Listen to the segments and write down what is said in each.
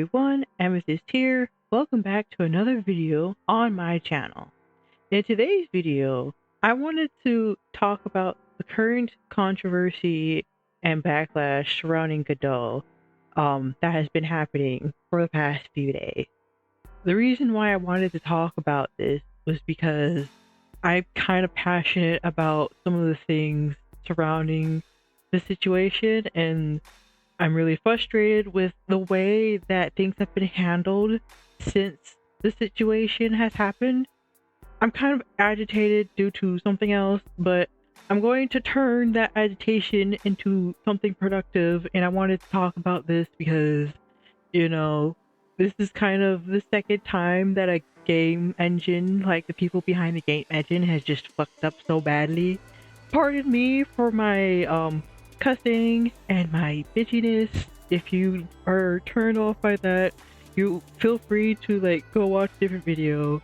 everyone, Amethyst here. Welcome back to another video on my channel. In today's video, I wanted to talk about the current controversy and backlash surrounding Godot that has been happening for the past few days. The reason why I wanted to talk about this was because I'm kind of passionate about some of the things surrounding the situation, and I'm really frustrated with the way that things have been handled since the situation has happened. I'm kind of agitated due to something else, but I'm going to turn that agitation into something productive, and I wanted to talk about this because, this is kind of the second time that a game engine, like the people behind the game engine, has just fucked up so badly. Pardon me for my cussing and my bitchiness. If you are turned off by that, you feel free to go watch a different video.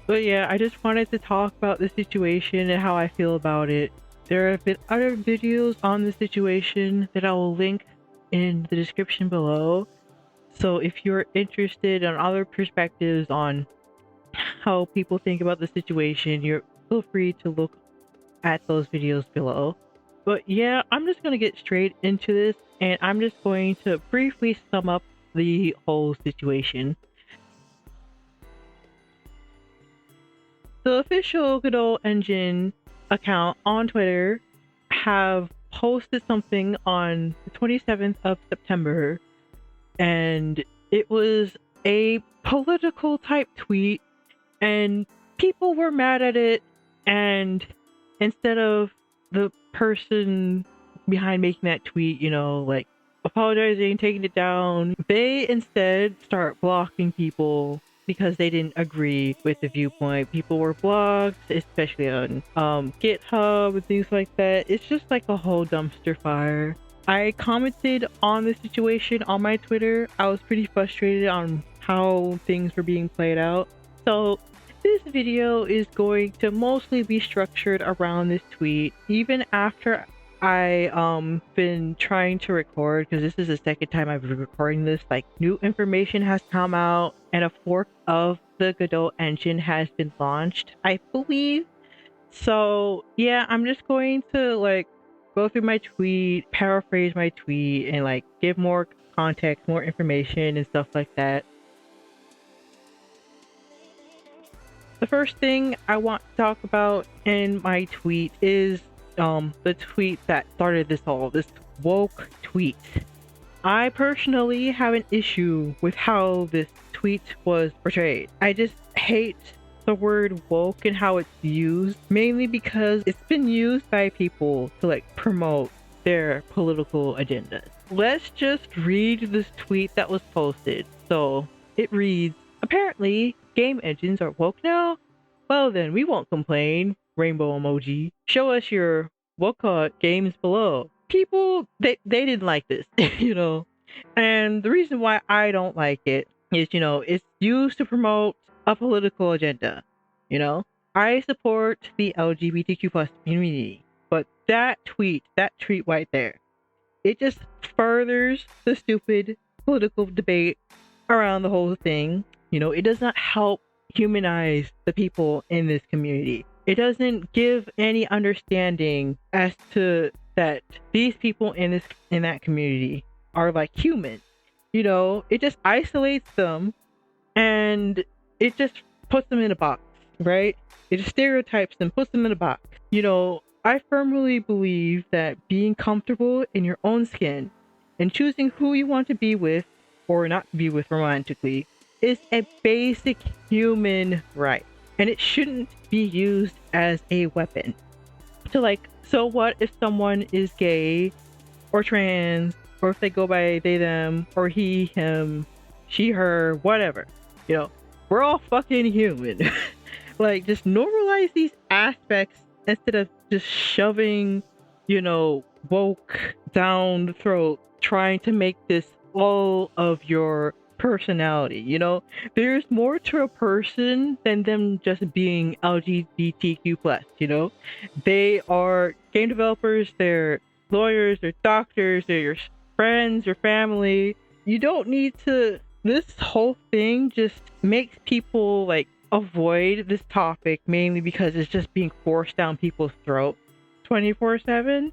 But yeah, I just wanted to talk about the situation and how I feel about it. There have been other videos on the situation that I will link in the description below. So if you're interested in other perspectives on how people think about the situation, feel free to look at those videos below. But yeah, I'm just gonna get straight into this, and I'm just going to briefly sum up the whole situation. The official Godot engine account on Twitter have posted something on the 27th of September, and it was a political type tweet, and people were mad at it, and instead of the person behind making that tweet, apologizing, taking it down, they instead start blocking people because they didn't agree with the viewpoint. People were blocked, especially on GitHub and things like that. It's just like a whole dumpster fire. I commented on the situation on my Twitter. I was pretty frustrated on how things were being played out. So this video is going to mostly be structured around this tweet, even after I been trying to record, because this is the second time I've been recording this. New information has come out and a fork of the Godot engine has been launched, I believe. So yeah, I'm just going to go through my tweet, paraphrase my tweet, and give more context, more information and stuff like that. The first thing I want to talk about in my tweet is the tweet that started this woke tweet. I personally have an issue with how this tweet was portrayed. I just hate the word woke and how it's used, mainly because it's been used by people to promote their political agendas. Let's just read this tweet that was posted. So it reads, "Apparently game engines are woke now? Well then, we won't complain. Rainbow emoji. Show us your woke games below." People, they didn't like this, And the reason why I don't like it is, it's used to promote a political agenda. I support the LGBTQ+ community, but that tweet right there, it just furthers the stupid political debate around the whole thing. It does not help humanize the people in this community. It doesn't give any understanding as to that these people in that community are human. It just isolates them, and it just puts them in a box, right? It just stereotypes them, puts them in a box. I firmly believe that being comfortable in your own skin and choosing who you want to be with or not be with romantically is a basic human right, and it shouldn't be used as a weapon. So what if someone is gay or trans, or if they go by they them or he him, she her, whatever? We're all fucking human. Just normalize these aspects instead of just shoving woke down the throat, trying to make this all of your personality. There's more to a person than them just being LGBTQ+. They are game developers, they're lawyers, they're doctors, they're your friends, your family. You don't need to this whole thing just makes people like avoid this topic, mainly because it's just being forced down people's throats 24/7.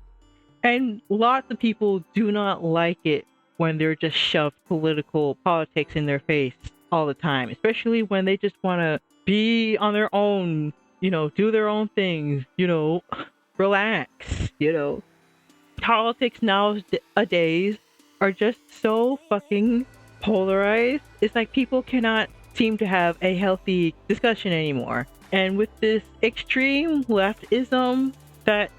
And lots of people do not like it when they're just shoved politics in their face all the time, especially when they just want to be on their own, do their own things, relax, Politics nowadays are just so fucking polarized. It's like people cannot seem to have a healthy discussion anymore. And with this extreme leftism that's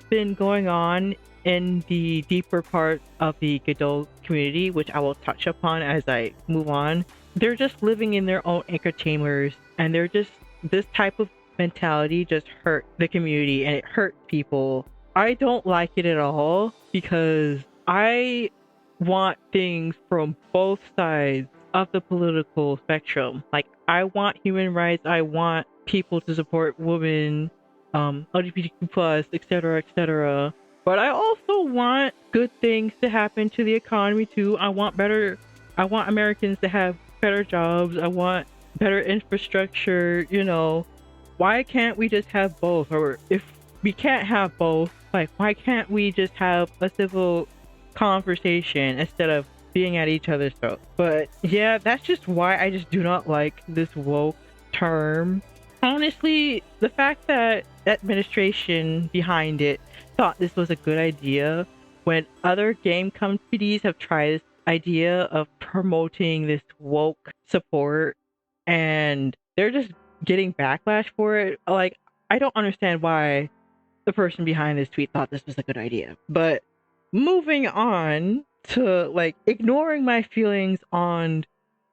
been going on in the deeper parts of the Godot community, which I will touch upon as I move on, they're just living in their own echo chambers, and this type of mentality just hurt the community and it hurt people. I don't like it at all because I want things from both sides of the political spectrum. Like, I want human rights, I want people to support women, LGBTQ+, etc., etc. But I also want good things to happen to the economy too. I want Americans to have better jobs. I want better infrastructure, Why can't we just have both? Or if we can't have both, like, why can't we just have a civil conversation instead of being at each other's throats? But yeah, that's just why I just do not like this woke term. Honestly, the fact that administration behind it thought this was a good idea when other game companies have tried this idea of promoting this woke support and they're just getting backlash for it. Like, I don't understand why the person behind this tweet thought this was a good idea. But moving on to like ignoring my feelings on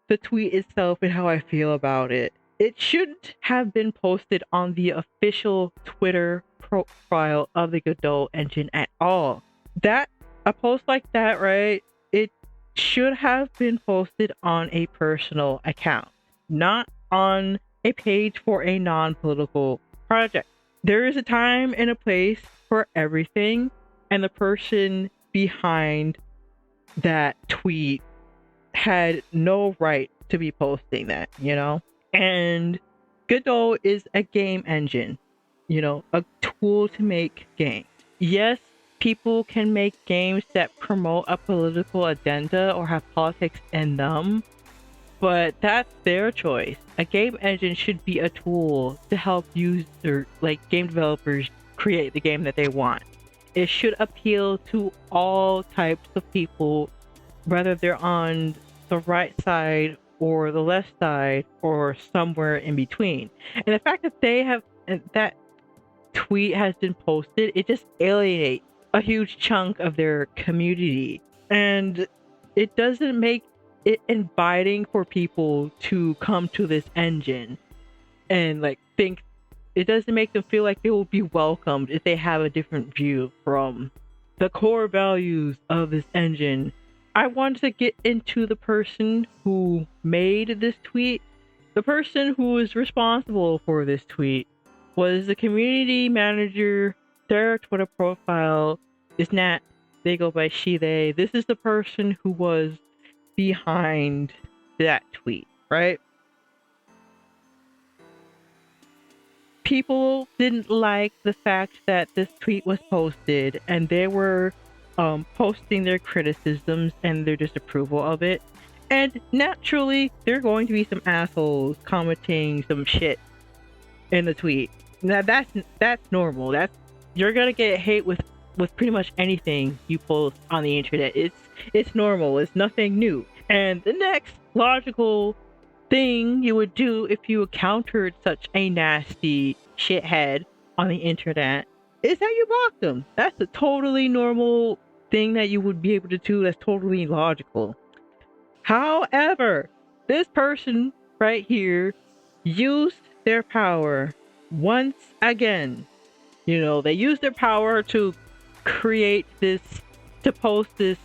the tweet itself and how I feel about it. It shouldn't have been posted on the official Twitter profile of the Godot engine at all. A post like that, right? It should have been posted on a personal account, not on a page for a non-political project. There is a time and a place for everything, and the person behind that tweet had no right to be posting that, And Godot is a game engine, a tool to make games. Yes, people can make games that promote a political agenda or have politics in them, but that's their choice. A game engine should be a tool to help game developers create the game that they want. It should appeal to all types of people, whether they're on the right side or the left side or somewhere in between. And the fact that that tweet has been posted, it just alienates a huge chunk of their community. And it doesn't make it inviting for people to come to this engine and think. It doesn't make them feel like they will be welcomed if they have a different view from the core values of this engine. I wanted to get into the person who made this tweet. The person who is responsible for this tweet was the community manager. Their Twitter profile is Nat. They go by she, they. This is the person who was behind that tweet, right? People didn't like the fact that this tweet was posted, and they were posting their criticisms and their disapproval of it. And naturally, there are going to be some assholes commenting some shit in the tweet. Now that's normal. You're gonna get hate with pretty much anything you post on the internet. It's normal. It's nothing new. And the next logical thing you would do if you encountered such a nasty shithead on the internet is that you block them. That's a totally normal thing that you would be able to do. That's totally logical. However, this person right here used their power once again. They used their power to post this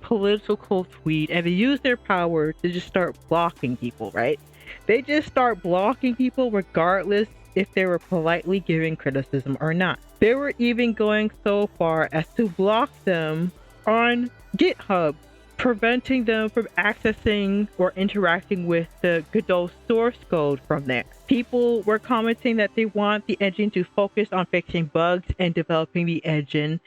political tweet, and they use their power to just start blocking people, right? They just start blocking people regardless if they were politely giving criticism or not. They were even going so far as to block them on GitHub preventing them from accessing or interacting with the Godot source code from there. People were commenting that they want the engine to focus on fixing bugs and developing the engine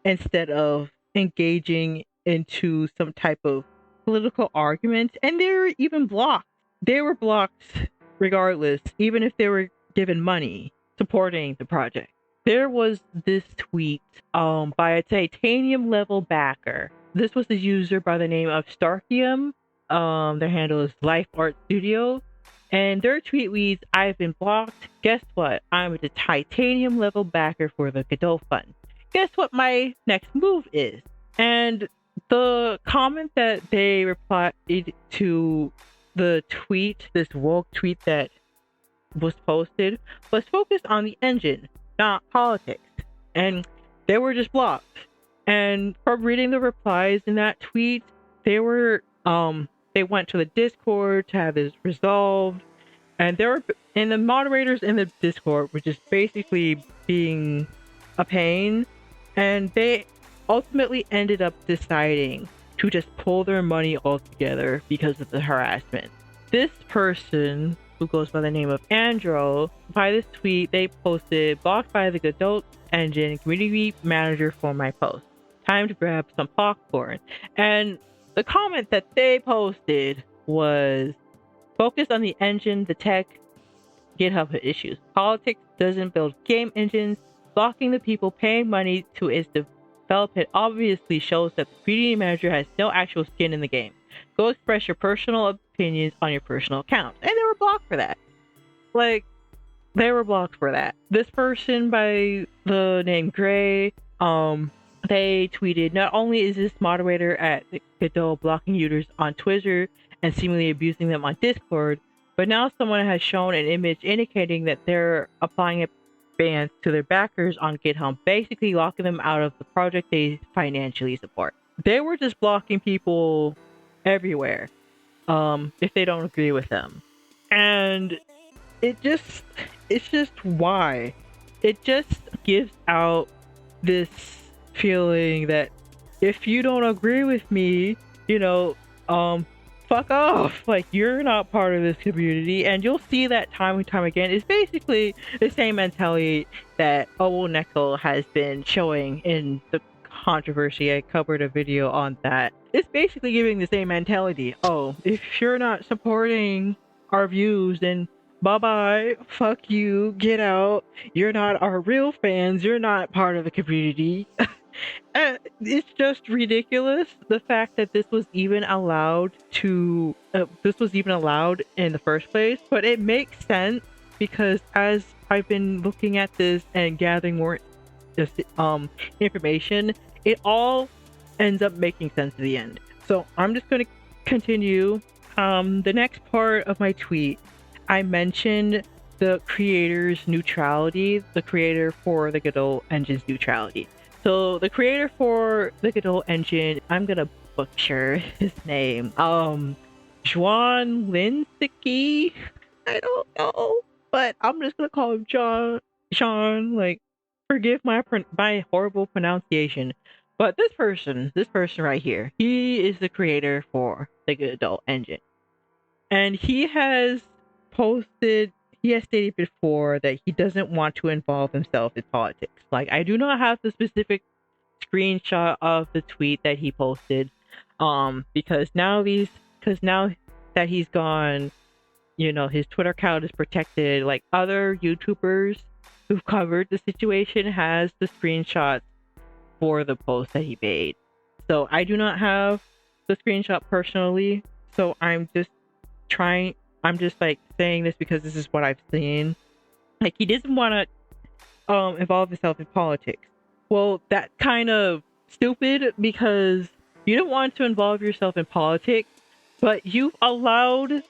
instead of engaging into some type of political argument, and they were even blocked. They were blocked regardless, even if they were given money supporting the project. There was this tweet by a titanium level backer. This was a user by the name of Starkium. Their handle is Life Art Studio. And their tweet reads, "I've been blocked. Guess what? I'm the titanium level backer for the Godot Fund. Guess what my next move is?" And the comment that they replied to the tweet, this woke tweet that was posted, was focused on the engine, not politics. And they were just blocked. And from reading the replies in that tweet, they went to the Discord to have this resolved, and the moderators in the Discord were just basically being a pain, and they ultimately ended up deciding to just pull their money altogether because of the harassment. This person, who goes by the name of Andro, by this tweet they posted, "Blocked by the Godot engine community manager for my post. Time to grab some popcorn." And the comment that they posted was, "Focus on the engine, the tech, GitHub issues. Politics doesn't build game engines. Blocking the people paying money to its development obviously shows that the community manager has no actual skin in the game. Go express your personal opinions on your personal account." And they were blocked for that. Like, they were blocked for that. This person by the name Gray, they tweeted, "Not only is this moderator at Godot blocking users on Twitter and seemingly abusing them on Discord, but now someone has shown an image indicating that they're applying a ban to their backers on GitHub, basically locking them out of the project they financially support." They were just blocking people everywhere if they don't agree with them. And it's just why? It just gives out this feeling that if you don't agree with me, fuck off. Like, you're not part of this community. And you'll see that time and time again. It's basically the same mentality that 𝗧𝗶𝗺𝗀𝘀 has been showing in the controversy. I covered a video on that. It's basically giving the same mentality. Oh, if you're not supporting our views, then bye-bye, fuck you, get out. You're not our real fans. You're not part of the community. It's just ridiculous, the fact that this was even allowed in the first place. But it makes sense, because as I've been looking at this and gathering more information, it all ends up making sense at the end. So I'm just going to continue. The next part of my tweet, I mentioned the creator's neutrality, the creator for the Godot engine's neutrality. So the creator for the Godot engine, I'm gonna butcher his name. 𝗧𝗶𝗺𝗀𝘁. I don't know, but I'm just gonna call him Sean. Like, forgive my horrible pronunciation. But this person right here, he is the creator for the Godot engine, and he has stated before that he doesn't want to involve himself in politics. Like, I do not have the specific screenshot of the tweet that he posted, because now that he's gone, his Twitter account is protected. Like, other YouTubers who've covered the situation has the screenshots for the post that he made. So I do not have the screenshot personally. So I'm just like saying this because this is what I've seen. Like, he doesn't want to involve himself in politics. Well, that's kind of stupid, because you don't want to involve yourself in politics, but you've allowed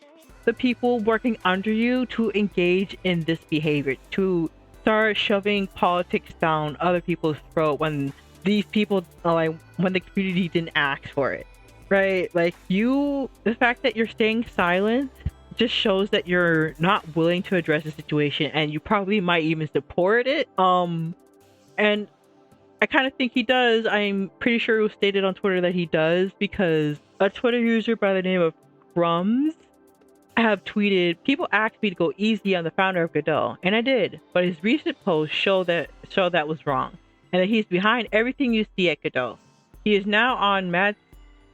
the people working under you to engage in this behavior, to start shoving politics down other people's throat when these people, when the community didn't ask for it, right? Like, the fact that you're staying silent just shows that you're not willing to address the situation, and you probably might even support it. And I kind of think he does. I'm pretty sure it was stated on Twitter that he does, because a Twitter user by the name of Crumbs have tweeted, people asked me to go easy on the founder of Godot, and I did, but his recent posts show that was wrong, and that he's behind everything you see at Godot. He is now on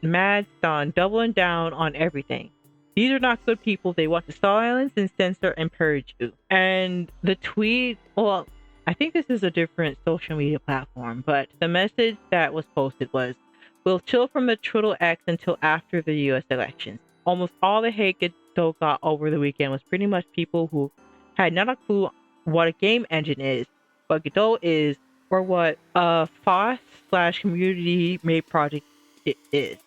Madstone, doubling down on everything. These are not good people. They want to silence and censor and purge you. And the tweet, well, I think this is a different social media platform, but the message that was posted was, we'll chill from the Triple X until after the US elections. Almost all the hate Godot got over the weekend was pretty much people who had not a clue what a game engine is, what Godot is, or what a /community made project it is.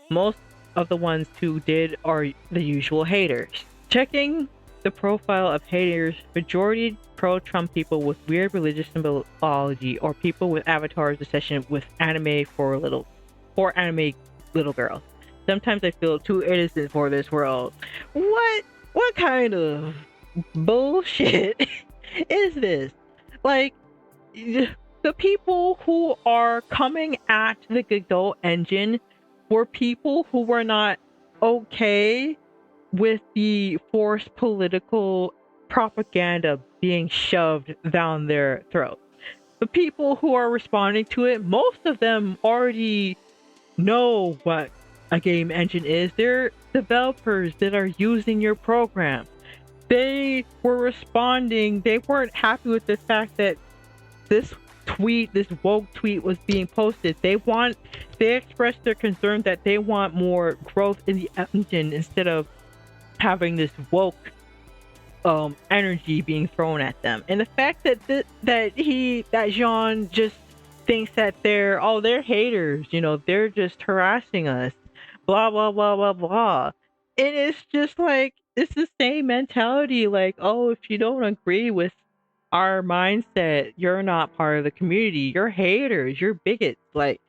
Most of the ones who did are the usual haters. Checking the profile of haters, majority pro-Trump people with weird religious symbology, or people with avatars obsession with anime for anime little girls. Sometimes I feel too innocent for this world. What kind of bullshit is this? Like, the people who are coming at the Godot engine were people who were not okay with the forced political propaganda being shoved down their throat. The people who are responding to it, most of them already know what a game engine is. They're developers that are using your program. They were responding. They weren't happy with the fact that this woke tweet was being posted. They expressed their concern that they want more growth in the engine instead of having this woke energy being thrown at them. And the fact that Jean just thinks that they're haters, they're just harassing us, blah blah blah blah blah. And it's just like, it's the same mentality, like, oh, if you don't agree with our mindset, you're not part of the community, you're haters, you're bigots. Like,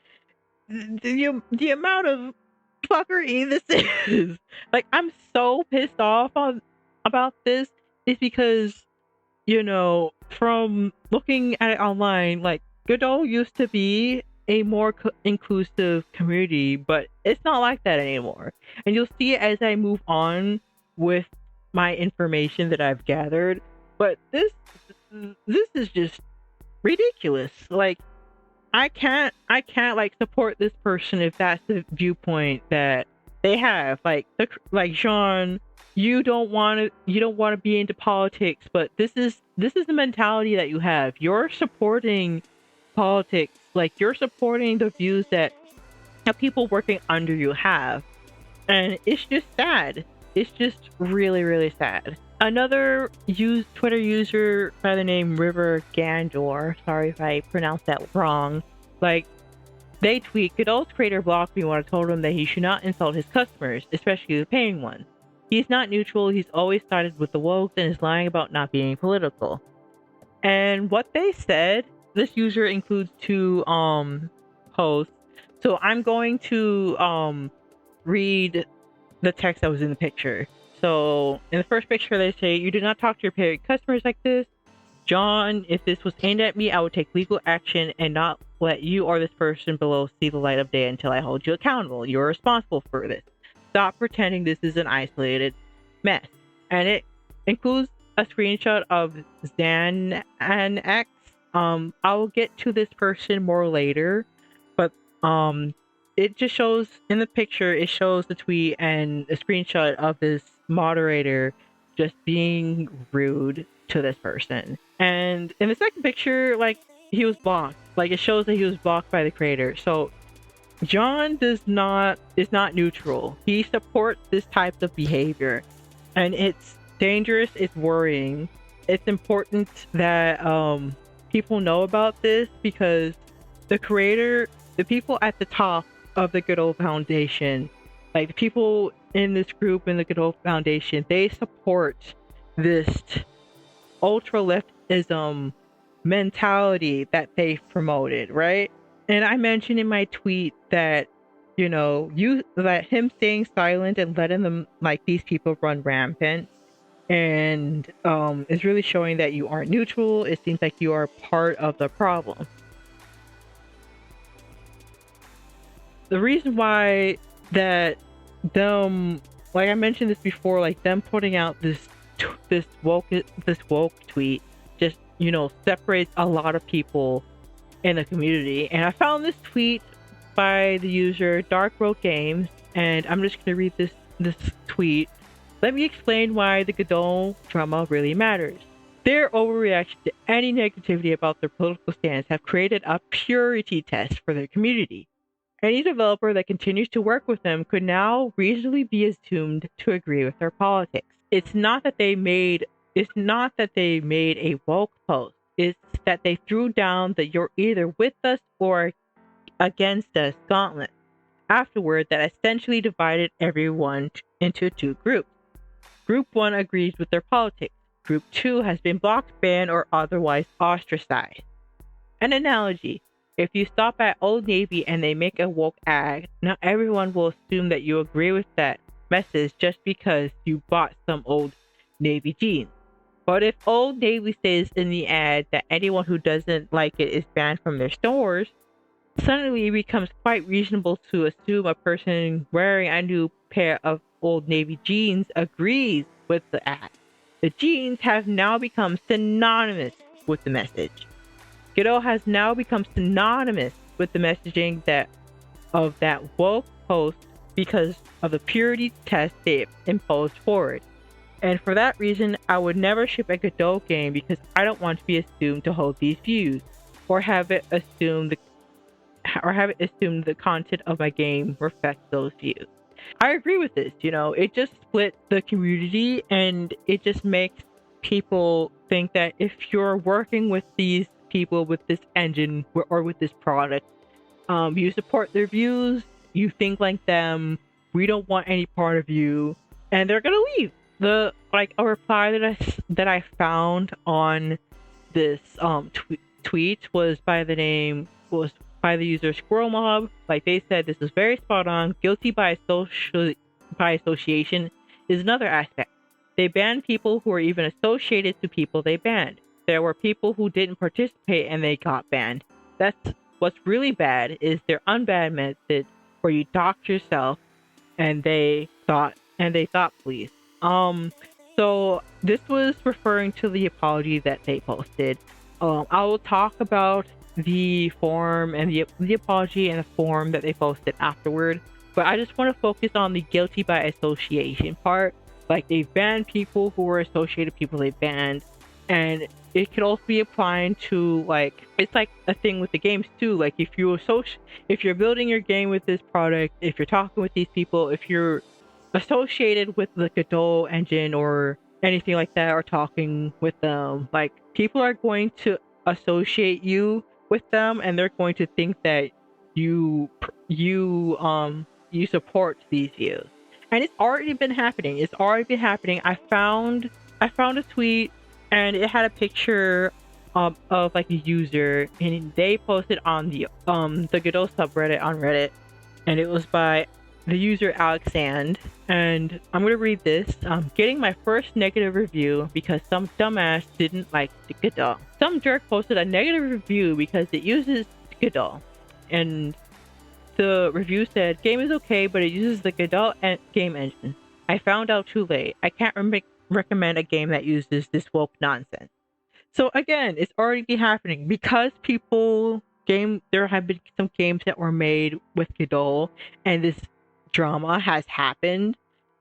the amount of fuckery this is. Like, I'm so pissed off about this, is because, from looking at it online, like, Godot used to be a more inclusive community, but it's not like that anymore. And you'll see it as I move on with my information that I've gathered. But this is just ridiculous. Like, I can't like support this person if that's the viewpoint that they have. Like Jean, you don't want to be into politics, but this is the mentality that you have. You're supporting politics, like, you're supporting the views that people working under you have, and it's just sad. It's just really, really sad. Another Twitter user by the name River Gandor, sorry if I pronounced that wrong, like, they tweet, Godot's creator blocked me when I told him that he should not insult his customers, especially the paying ones. He's not neutral, he's always sided with the woke and is lying about not being political. And what they said, this user includes two posts, so I'm going to read the text that was in the picture. So in the first picture, they say, you do not talk to your paid customers like this. John, if this was aimed at me, I would take legal action and not let you or this person below see the light of day until I hold you accountable. You're responsible for this. Stop pretending this is an isolated mess. And it includes a screenshot of Zan and X. I will get to this person more later, but it just shows in the picture, it shows the tweet and a screenshot of this moderator just being rude to this person. And in the second picture, like, he was blocked. Like, it shows that he was blocked by the creator. So John is not neutral. He supports this type of behavior, and it's dangerous. It's worrying. It's important that people know about this, because the creator, the people at the top of the Godot Foundation, like the people in this group in the Godot Foundation, they support this ultra-leftism mentality that they've promoted, right? And I mentioned in my tweet that, that him staying silent and letting them, like, these people run rampant, and is really showing that you aren't neutral. It seems like you are part of the problem. the reason why that them, like I mentioned this before, like them putting out this woke tweet just, you know, separates a lot of people in the community. And I found this tweet by the user 𝗧𝗶𝗺𝗀𝘀, and I'm just gonna read this tweet. Let me explain why the Godot drama really matters. Their overreaction to any negativity about their political stance have created a purity test for their community. Any developer that continues to work with them could now reasonably be assumed to agree with their politics. It's not that they made a woke post. It's that they threw down the "you're either with us or against us" gauntlet afterward that essentially divided everyone into two groups. Group 1 agrees with their politics. Group 2 has been blocked, banned, or otherwise ostracized. An analogy: if you stop at Old Navy and they make a woke ad, not everyone will assume that you agree with that message just because you bought some Old Navy jeans. But if Old Navy says in the ad that anyone who doesn't like it is banned from their stores, suddenly it becomes quite reasonable to assume a person wearing a new pair of Old Navy jeans agrees with the ad. The jeans have now become synonymous with the message. Godot has now become synonymous with the messaging of that woke post because of the purity test they imposed forward. And for that reason, I would never ship a Godot game because I don't want to be assumed to hold these views, or have it assumed the content of my game reflects those views. I agree with this. You know, it just split the community, and it just makes people think that if you're working with these people, with this engine, or with this product, you support their views, you think like them, we don't want any part of you, and they're gonna leave. A reply that I found on this tweet was by the user 𝗧𝗶𝗺𝗀𝘀. Like, they said, this is very spot on. Guilty by association is another aspect. They banned people who were even associated to people they banned. There were people who didn't participate and they got banned. That's what's really bad, is their unbanned method where you dox yourself and they thought police. So this was referring to the apology that they posted. I will talk about the form and the apology and the form that they posted afterward, but I just want to focus on the guilty by association part. Like, they banned people who were associated people they banned, and it could also be applying to, like, it's like a thing with the games too. Like, if you're building your game with this product, if you're talking with these people, if you're associated with the Godot engine or anything like that, or talking with them, like, people are going to associate you with them, and they're going to think that you support these views. And it's already been happening. I found a tweet, and it had a picture of like a user, and they posted on the Godot subreddit on Reddit, and it was by the user 𝗧𝗶𝗺𝗀𝘀, and I'm gonna read this. Getting my first negative review because some dumbass didn't like the Godot. Some jerk posted a negative review because it uses Godot, and the review said, "Game is okay, but it uses the Godot game engine. I found out too late. I can't recommend a game that uses this woke nonsense." So again, it's already happening because there have been some games that were made with Godot, and this drama has happened.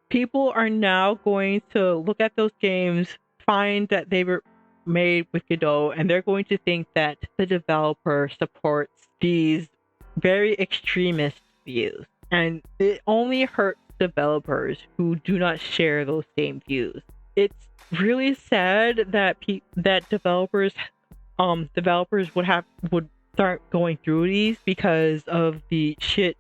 People are now going to look at those games, find that they were made with Godot, and they're going to think that the developer supports these very extremist views, and it only hurts developers who do not share those same views. It's really sad that developers would start going through these because of the shit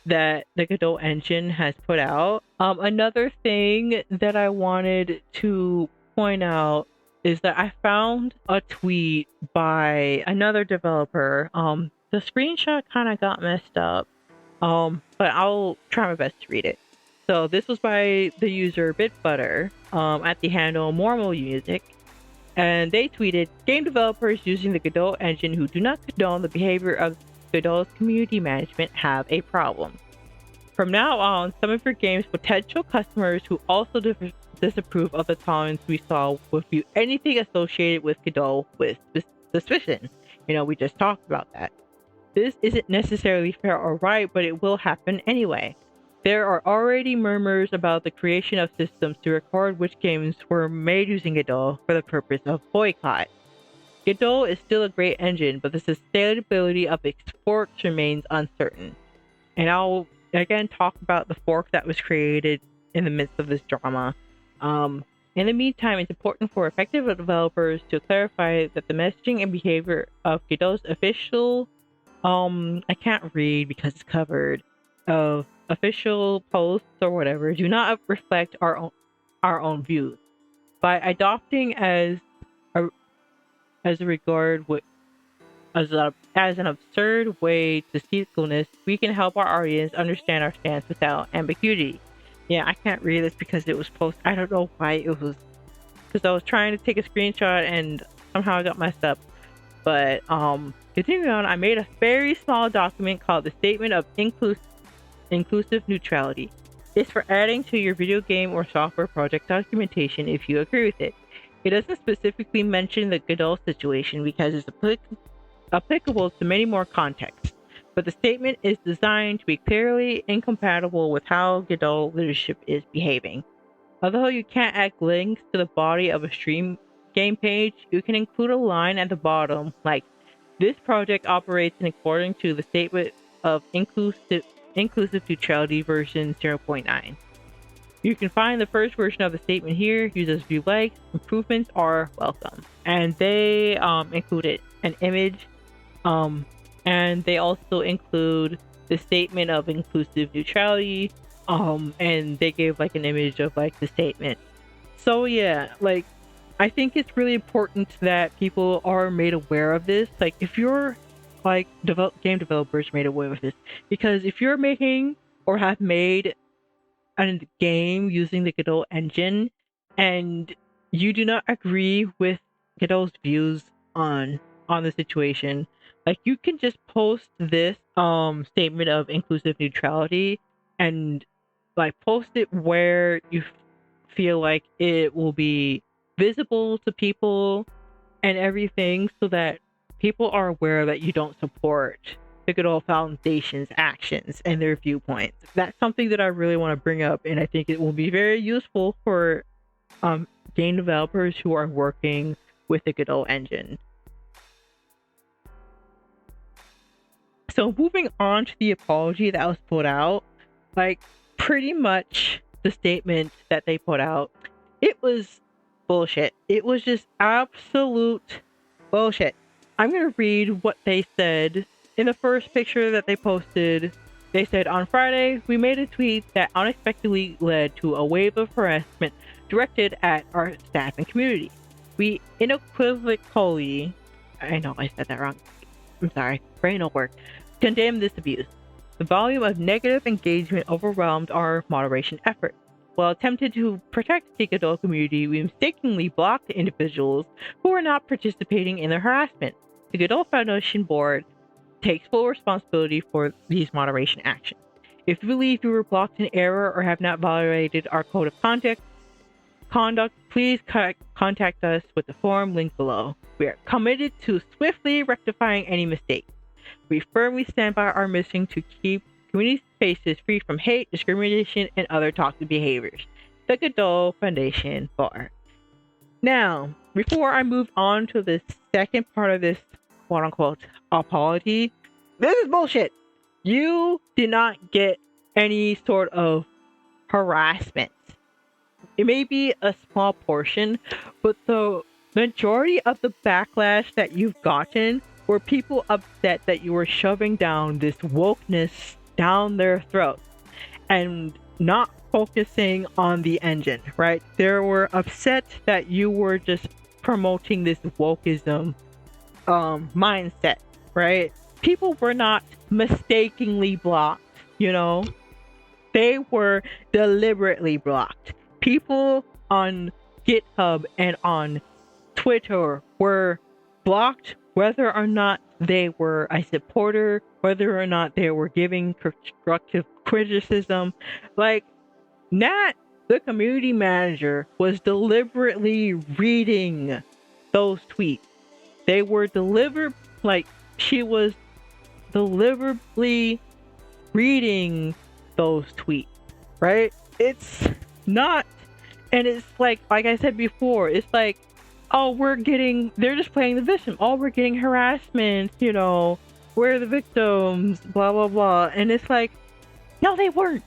that the Godot engine has put out. Another thing that I wanted to point out is that I found a tweet by another developer. The screenshot kind of got messed up, but I'll try my best to read it. So this was by the user 𝗶𝗺𝗺𝗀𝘀 at the handle 𝗲𝗿𝗎�music, and they tweeted, "Game developers using the Godot engine who do not condone the behavior of Godot's community management have a problem. From now on, some of your game's potential customers who also disapprove of the tolerance we saw will view anything associated with Godot with suspicion. We just talked about that. This isn't necessarily fair or right, but it will happen anyway. There are already murmurs about the creation of systems to record which games were made using Godot for the purpose of boycott. Godot is still a great engine, but the sustainability of its forks remains uncertain. And I'll again talk about the fork that was created in the midst of this drama. In the meantime, it's important for effective developers to clarify that the messaging and behavior of Godot's official, I can't read because it's covered, of official posts or whatever, do not reflect our own views. By adopting as an absurd way deceitfulness, we can help our audience understand our stance without ambiguity. Yeah, I can't read this because it was posted. I don't know why it was, because I was trying to take a screenshot and somehow I got messed up. But continuing on, I made a very small document called the Statement of Inclusive Neutrality. It's for adding to your video game or software project documentation if you agree with it. It doesn't specifically mention the Godot situation because it's applicable to many more contexts, but the statement is designed to be clearly incompatible with how Godot leadership is behaving. Although you can't add links to the body of a stream game page, you can include a line at the bottom like, "This project operates in accordance to the Statement of Inclusive Neutrality version 0.9. You can find the first version of the statement here. Use as you like. Improvements are welcome." And they included an image, and they also include the Statement of Inclusive Neutrality, and they gave like an image of like the statement. So yeah, like I think it's really important that people are made aware of this. Like if you're like game developers made aware of this, because if you're making or have made a game using the Godot engine and you do not agree with Godot's views on the situation, like you can just post this statement of inclusive neutrality and like post it where you feel like it will be visible to people and everything, so that people are aware that you don't support the Godot Foundation's actions and their viewpoints. That's something that I really want to bring up, and I think it will be very useful for game developers who are working with the Godot engine. So moving on to the apology that was put out, like pretty much the statement that they put out, it was bullshit. It was just absolute bullshit. I'm gonna read what they said. In the first picture that they posted, they said, "On Friday, we made a tweet that unexpectedly led to a wave of harassment directed at our staff and community. We unequivocally," I know I said that wrong, I'm sorry, brain will work, "condemn this abuse. The volume of negative engagement overwhelmed our moderation efforts. While attempting to protect the Godot community, we mistakenly blocked individuals who were not participating in the harassment. The Godot Foundation board takes full responsibility for these moderation actions. If you believe you were blocked in error or have not violated our code of conduct, please contact us with the form linked below. We are committed to swiftly rectifying any mistakes. We firmly stand by our mission to keep community spaces free from hate, discrimination, and other toxic behaviors. The Godot Foundation Bar." Now, before I move on to the second part of this quote-unquote apology, this is bullshit. You did not get any sort of harassment. It may be a small portion, but the majority of the backlash that you've gotten were people upset that you were shoving down this wokeness down their throats and not focusing on the engine, right? They were upset that you were just promoting this wokeism mindset, right? People were not mistakenly blocked, they were deliberately blocked. People on GitHub and on Twitter were blocked whether or not they were a supporter, whether or not they were giving constructive criticism. Like, Nat, the community manager, was deliberately reading those tweets. They were she was deliberately reading those tweets, right? It's not, and it's like I said before, it's like, oh, they're just playing the victim. Oh, we're getting harassment, we're the victims, blah, blah, blah. And it's like, no, they weren't.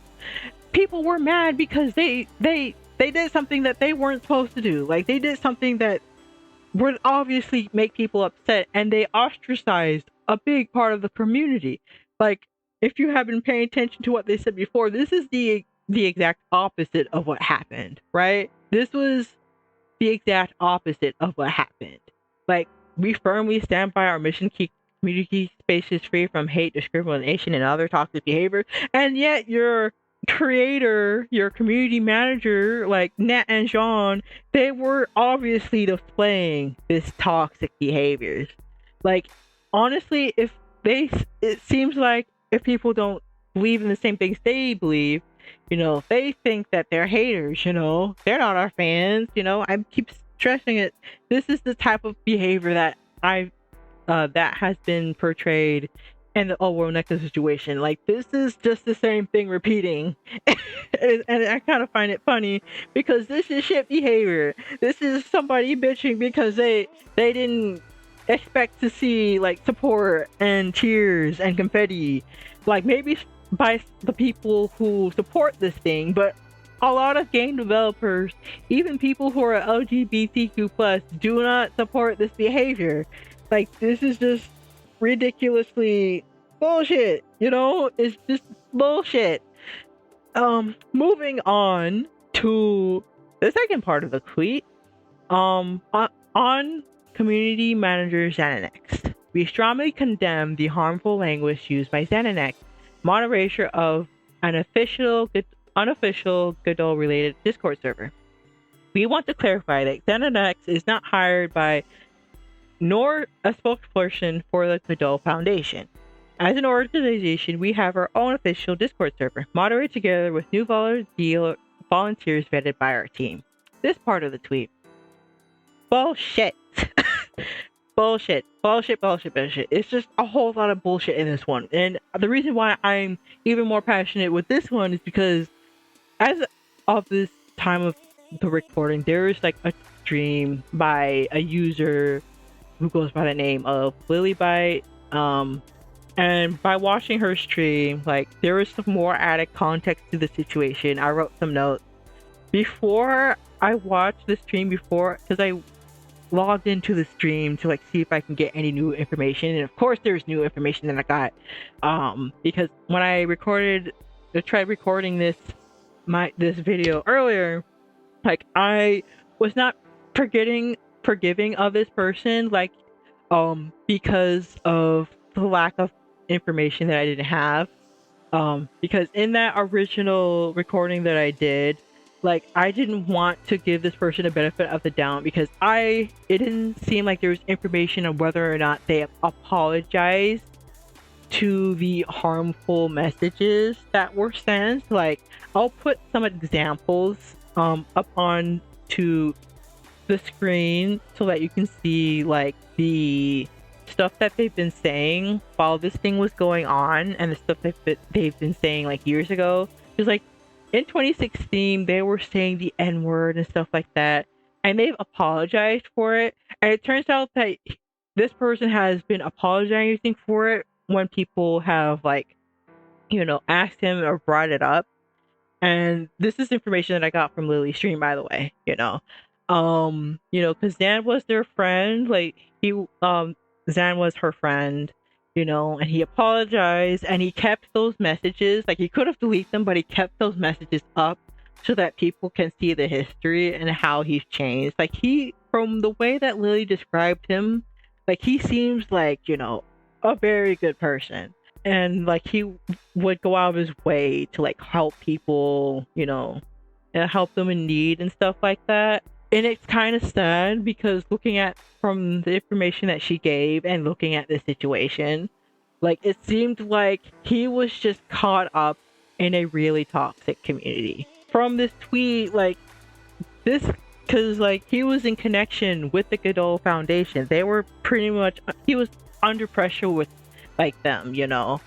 People were mad because they did something that they weren't supposed to do. Like, they did something that would obviously make people upset, and they ostracized a big part of the community. Like, if you have been paying attention to what they said before, this is the exact opposite of what happened, right? This was the exact opposite of what happened. Like, we firmly stand by our mission: keep community spaces free from hate, discrimination, and other toxic behavior. And yet your creator, your community manager, like Nat and Jean, they were obviously displaying this toxic behaviors. Like, honestly, it seems like if people don't believe in the same things they believe, they think that they're haters, they're not our fans, I keep stressing it. This is the type of behavior that that has been portrayed in the World Necklace situation. Like, this is just the same thing repeating. And I kind of find it funny because this is shit behavior. This is somebody bitching because they didn't expect to see like support and cheers and confetti, like maybe by the people who support this thing, but a lot of game developers, even people who are LGBTQ+, do not support this behavior. Like, this is just ridiculously bullshit, it's just bullshit. Moving on to the second part of the tweet. On community manager XanaX, we strongly condemn the harmful language used by XanaX, moderator of an unofficial Godot related Discord server. We want to clarify that XanaX is not hired by nor a spokesperson for the Godot Foundation. As an organization, we have our own official Discord server, moderated together with new volunteers vetted by our team. This part of the tweet. Bullshit. Bullshit. It's just a whole lot of bullshit in this one. And the reason why I'm even more passionate with this one is because as of this time of the recording, there is like a stream by a user who goes by the name of LilyBite. And by watching her stream, like, there was some more added context to the situation. I wrote some notes before I watched the stream, because I logged into the stream to like see if I can get any new information, and of course there's new information that I got, because when I tried recording this video earlier, like, I was not forgiving of this person, like, because of the lack of information that I didn't have, because in that original recording that I did, like, I didn't want to give this person a benefit of the doubt because it didn't seem like there was information on whether or not they apologized to the harmful messages that were sent. Like, I'll put some examples up on to the screen so that you can see like the stuff that they've been saying while this thing was going on, and the stuff that they've been saying like years ago. Because like in 2016 they were saying the N-word and stuff like that, and they've apologized for it, and it turns out that this person has been apologizing for it when people have, like, asked him or brought it up. And this is information that I got from Lily's stream, by the way, because Zan was their friend, like, Zan was her friend, and he apologized, and he kept those messages. Like, he could have deleted them, but he kept those messages up so that people can see the history and how he's changed. Like, from the way that Lily described him, like, he seems like, a very good person. And, like, he would go out of his way to, like, help people, and help them in need and stuff like that. And it's kind of sad because looking at from the information that she gave and looking at the situation, like it seemed like he was just caught up in a really toxic community. From this tweet, like this, because like he was in connection with the Godot Foundation. They were pretty much, he was under pressure with like them, you know.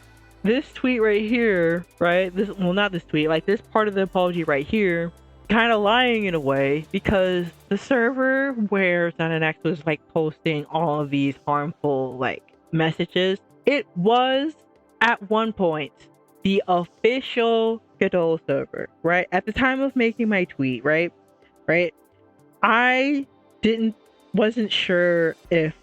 This tweet right here, right? This, well, not this tweet, like this part of the apology right here, kind of lying in a way, because the server where ZeniX was like posting all of these harmful like messages, it was at one point the official Godot server, right? At the time of making my tweet, right? I wasn't sure if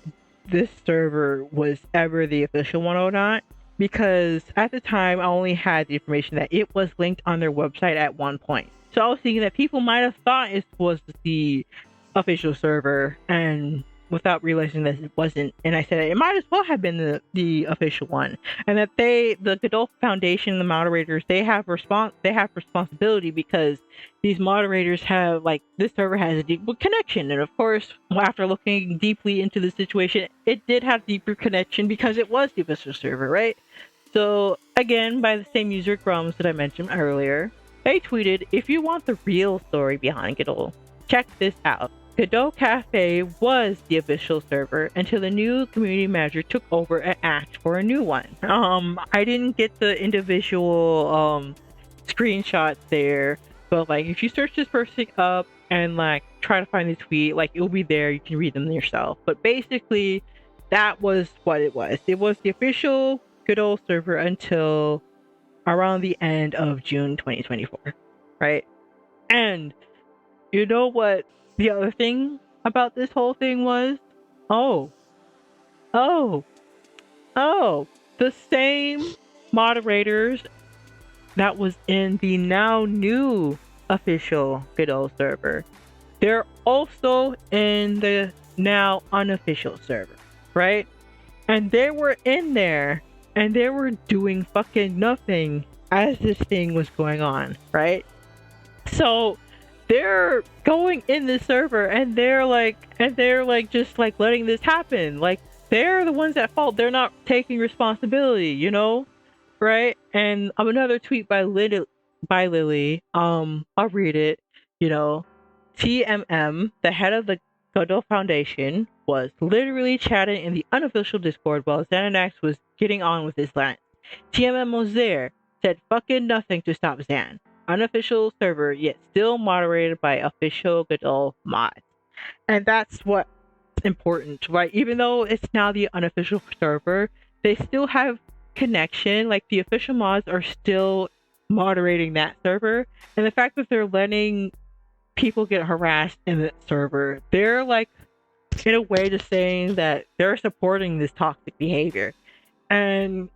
this server was ever the official one or not, because at the time I only had the information that it was linked on their website at one point. So I was thinking that people might have thought it was the official server, and without realizing that it wasn't. And I said it might as well have been the official one, and that the Godot Foundation, the moderators, they have responsibility, because these moderators have, like, this server has a deep connection. And of course, after looking deeply into the situation, it did have deeper connection because it was the official server, right? So again, by the same user Grums that I mentioned earlier, they tweeted, "If you want the real story behind Godot, check this out. Godot Cafe was the official server until the new community manager took over and asked for a new one." I didn't get the individual screenshots there, but like if you search this person up and like try to find the tweet, like it'll be there. You can read them yourself. But basically, that was what it was. It was the official Godot server until around the end of June 2024, right? And you know what the other thing about this whole thing was? Oh, the same moderators that was in the now new official Godot server, they're also in the now unofficial server, right? And they were in there and they were doing fucking nothing as this thing was going on, right? So they're going in the server and they're like just like letting this happen. Like they're the ones at fault. They're not taking responsibility, you know, right? And another tweet by Lily, I'll read it. You know, TMM, the head of the Godot Foundation, was literally chatting in the unofficial Discord while ZeniX was getting on with his rant. TMM was there, said fucking nothing to stop Zan. Unofficial server, yet still moderated by official Godot mods. And that's what's important, right? Even though it's now the unofficial server, they still have connection. Like the official mods are still moderating that server. And the fact that they're letting people get harassed in the server, they're like in a way just saying that they're supporting this toxic behavior. And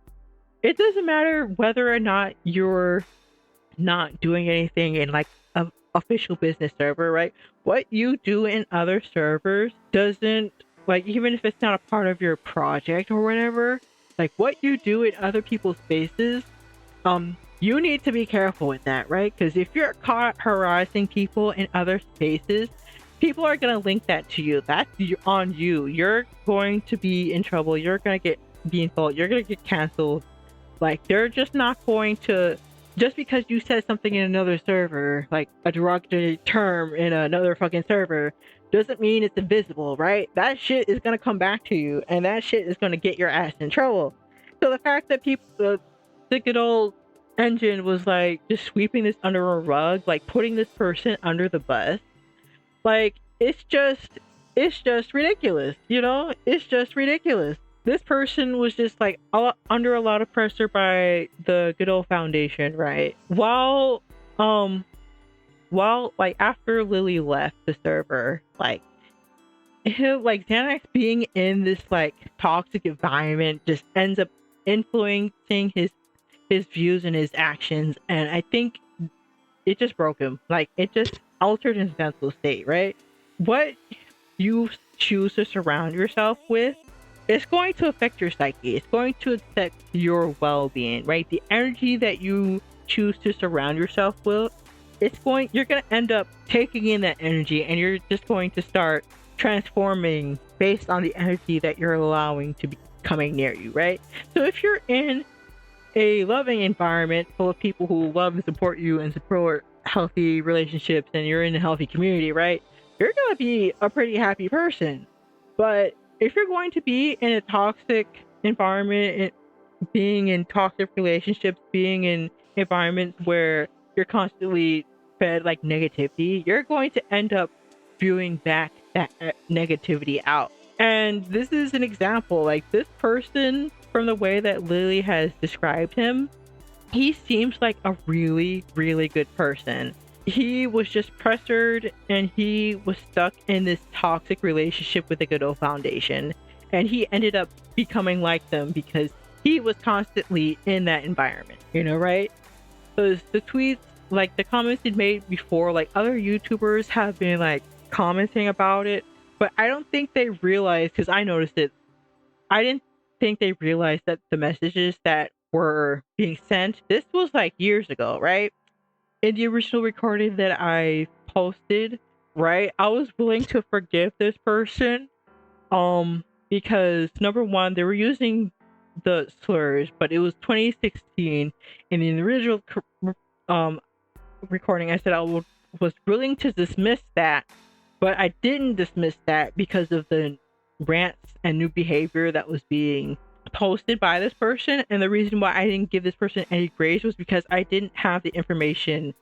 it doesn't matter whether or not you're not doing anything in like an official business server, right? What you do in other servers doesn't, like, even if it's not a part of your project or whatever, like what you do in other people's spaces, you need to be careful with that, right? Because if you're caught harassing people in other spaces, people are going to link that to you. That's on you. You're going to be in trouble. You're going to be in fault. You're going to get canceled. Like, they're just not going to, just because you said something in another server, like a derogatory term in another fucking server, doesn't mean it's invisible, right? That shit is going to come back to you, and that shit is going to get your ass in trouble. So the fact that people, the good old engine was like just sweeping this under a rug, like putting this person under the bus, like it's just ridiculous, you know? It's just ridiculous. This person was just like under a lot of pressure by the Godot Foundation, right? While like after Lily left the server, like ZeniX being in this like toxic environment just ends up influencing his views and his actions, and I think it just broke him. Like it just altered his mental state, right? What you choose to surround yourself with, it's going to affect your psyche. It's going to affect your well-being, right? The energy that you choose to surround yourself with you're going to end up taking in that energy, and you're just going to start transforming based on the energy that you're allowing to be coming near you, right? So if you're in a loving environment full of people who love and support you and support healthy relationships, and you're in a healthy community, right? You're going to be a pretty happy person. But if you're going to be in a toxic environment, being in toxic relationships, being in environments where you're constantly fed like negativity, you're going to end up spewing back that negativity out. And this is an example. Like, this person, from the way that Lily has described him, he seems like a really, really good person. He was just pressured, and he was stuck in this toxic relationship with the Godot Foundation. And he ended up becoming like them because he was constantly in that environment, right? So the tweets, like the comments he'd made before, like other YouTubers have been like commenting about it, but I don't think they realized, because I noticed it, I didn't think they realized that the messages that were being sent, this was like years ago, right? In the original recording that I posted, right, I was willing to forgive this person, because number one, they were using the slurs, but it was 2016, and in the original recording, I said I was willing to dismiss that, but I didn't dismiss that because of the rants and new behavior that was being posted by this person. And the reason why I didn't give this person any grace was because I didn't have the information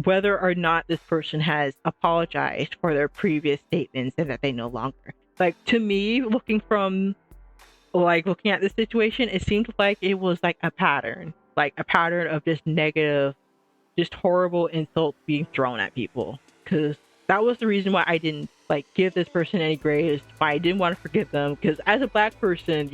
whether or not this person has apologized for their previous statements and that they no longer. Like, to me, looking at this situation, it seemed like it was like a pattern of just negative, just horrible insults being thrown at people. Because that was the reason why I didn't like give this person any grace, why I didn't want to forgive them. Because as a black person,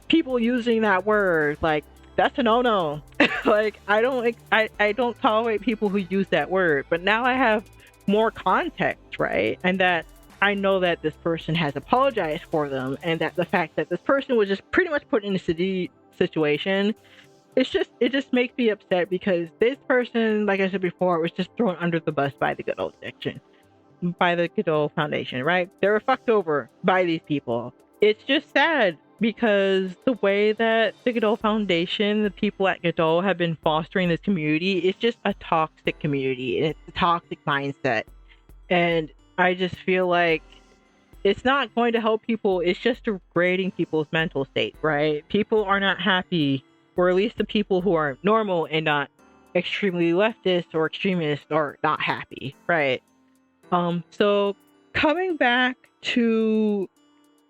people using that word, like, that's a no-no. Like, I don't tolerate people who use that word. But now I have more context, right? And that I know that this person has apologized for them, and that the fact that this person was just pretty much put in a city situation, it just makes me upset, because this person, like I said before, was just thrown under the bus by the Godot section, by the Godot Foundation, right? They were fucked over by these people. It's just sad, because the way that the Godot Foundation, the people at Godot, have been fostering this community, it's just a toxic community, and it's a toxic mindset. And I just feel like it's not going to help people. It's just degrading people's mental state, right? People are not happy, or at least the people who are normal and not extremely leftist or extremist are not happy, right? So coming back to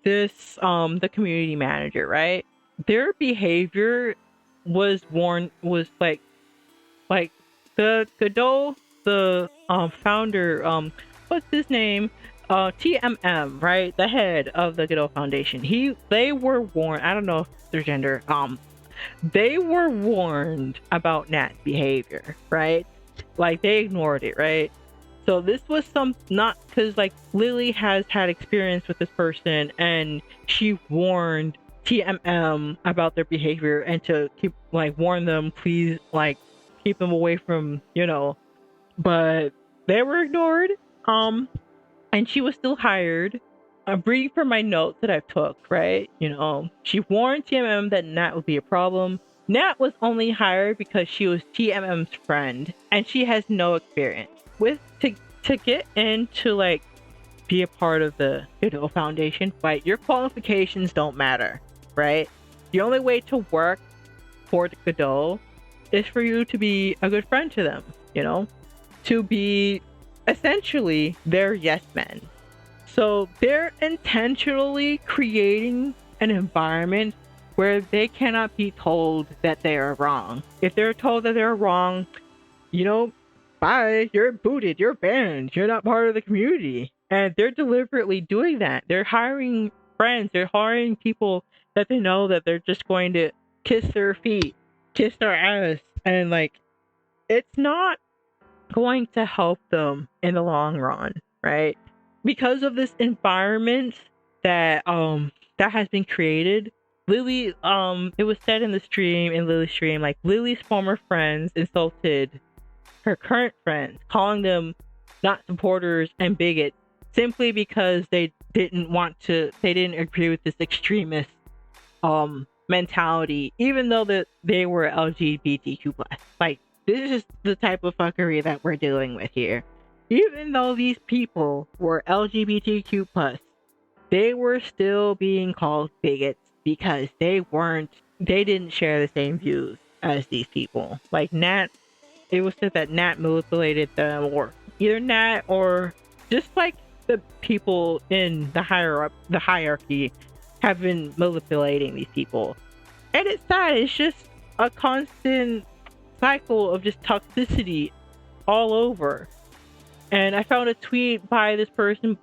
this, the community manager, right? Their behavior was like the Godot, the founder, what's his name? TMM, right? The head of the Godot Foundation. They were warned. I don't know if their gender. They were warned about Nat's behavior, right? Like, they ignored it, right? So this was not because, like, Lily has had experience with this person, and she warned TMM about their behavior, and to warn them, please, like, keep them away from, but they were ignored. And she was still hired. I'm reading from my notes that I took, right? She warned TMM that Nat would be a problem. Nat was only hired because she was TMM's friend, and she has no experience to get in to, like, be a part of the Godot Foundation. Right? Your qualifications don't matter, right? The only way to work for the Godot is for you to be a good friend to them, to be essentially their yes men. So they're intentionally creating an environment where they cannot be told that they are wrong. If they're told that they're wrong, bye, you're booted, you're banned, you're not part of the community. And they're deliberately doing that. They're hiring friends, they're hiring people that they know that they're just going to kiss their feet, kiss their ass, and, like, it's not going to help them in the long run, right? Because of this environment that has been created, Lily, it was said in Lily's stream, like, Lily's former friends insulted her current friends, calling them not supporters and bigots simply because they didn't agree with this extremist mentality, even though that they were LGBTQ plus. Like, this is the type of fuckery that we're dealing with here. Even though these people were LGBTQ plus, they were still being called bigots because they didn't share the same views as these people. Like Nat, it was said that Nat manipulated them, or either Nat or just like the people in the hierarchy have been manipulating these people. And it's sad. It's just a constant cycle of just toxicity all over. And I found a tweet by this person,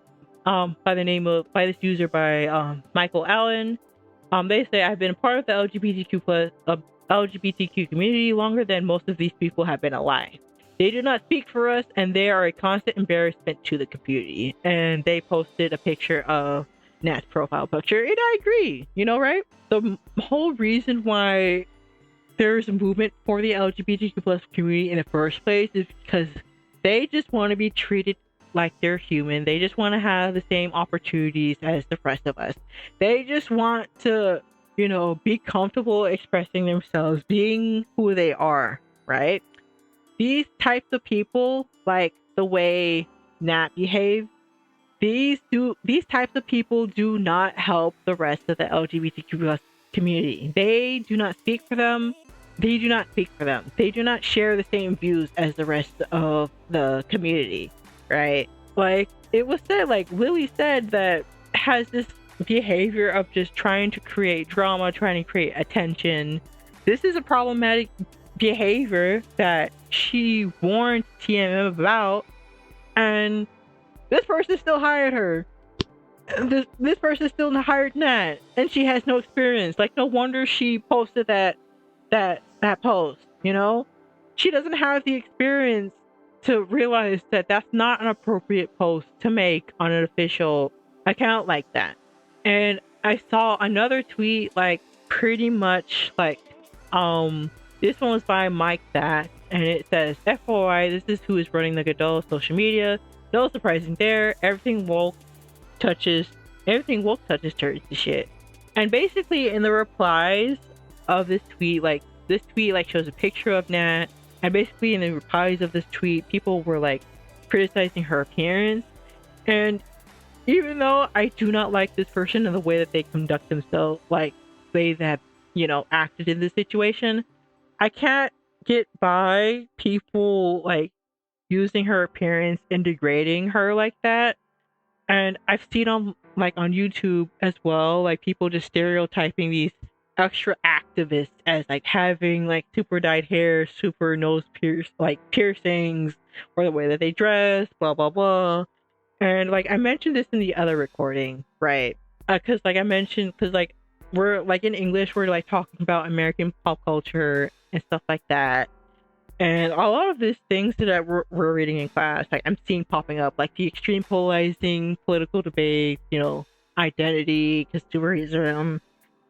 by this user by Michael Allen. They say, I've been a part of the LGBTQ community longer than most of these people have been alive. They do not speak for us, and they are a constant embarrassment to the community. And they posted a picture of Nat's profile picture, and I agree, right? The whole reason why there's a movement for the LGBTQ plus community in the first place is because they just want to be treated like they're human. They just want to have the same opportunities as the rest of us. They just want to, be comfortable expressing themselves, being who they are, right? These types of people, like the way Nat behaves, these types of people do not help the rest of the LGBTQ plus community. They do not speak for them. They do not share the same views as the rest of the community, right? Like, it was said, like Lily said, that has this behavior of just trying to create drama, trying to create attention. This is a problematic behavior that she warned TMM about, and this person still hired her. This person still hired Nat, and she has no experience. Like, no wonder she posted that post. She doesn't have the experience to realize that that's not an appropriate post to make on an official account like that. And I saw another tweet, like, pretty much like, this one was by Mike That, and it says, FYI, this is who is running the Godot social media. No surprising there. Everything woke touches turns to shit. And basically, in the replies of this tweet shows a picture of Nat, and basically in the replies of this tweet, people were like criticizing her appearance. And even though I do not like this person and the way that they conduct themselves, like they have, acted in this situation, I can't get by people like using her appearance and degrading her like that. And I've seen on YouTube as well, like people just stereotyping these extra activists as like having like super dyed hair, super nose piercings, or the way that they dress, blah blah blah. And like I mentioned this in the other recording, right? Because we're like in English, we're like talking about American pop culture and stuff like that. And a lot of these things that we're reading in class, like I'm seeing popping up, like the extreme polarizing political debate, identity, consumerism,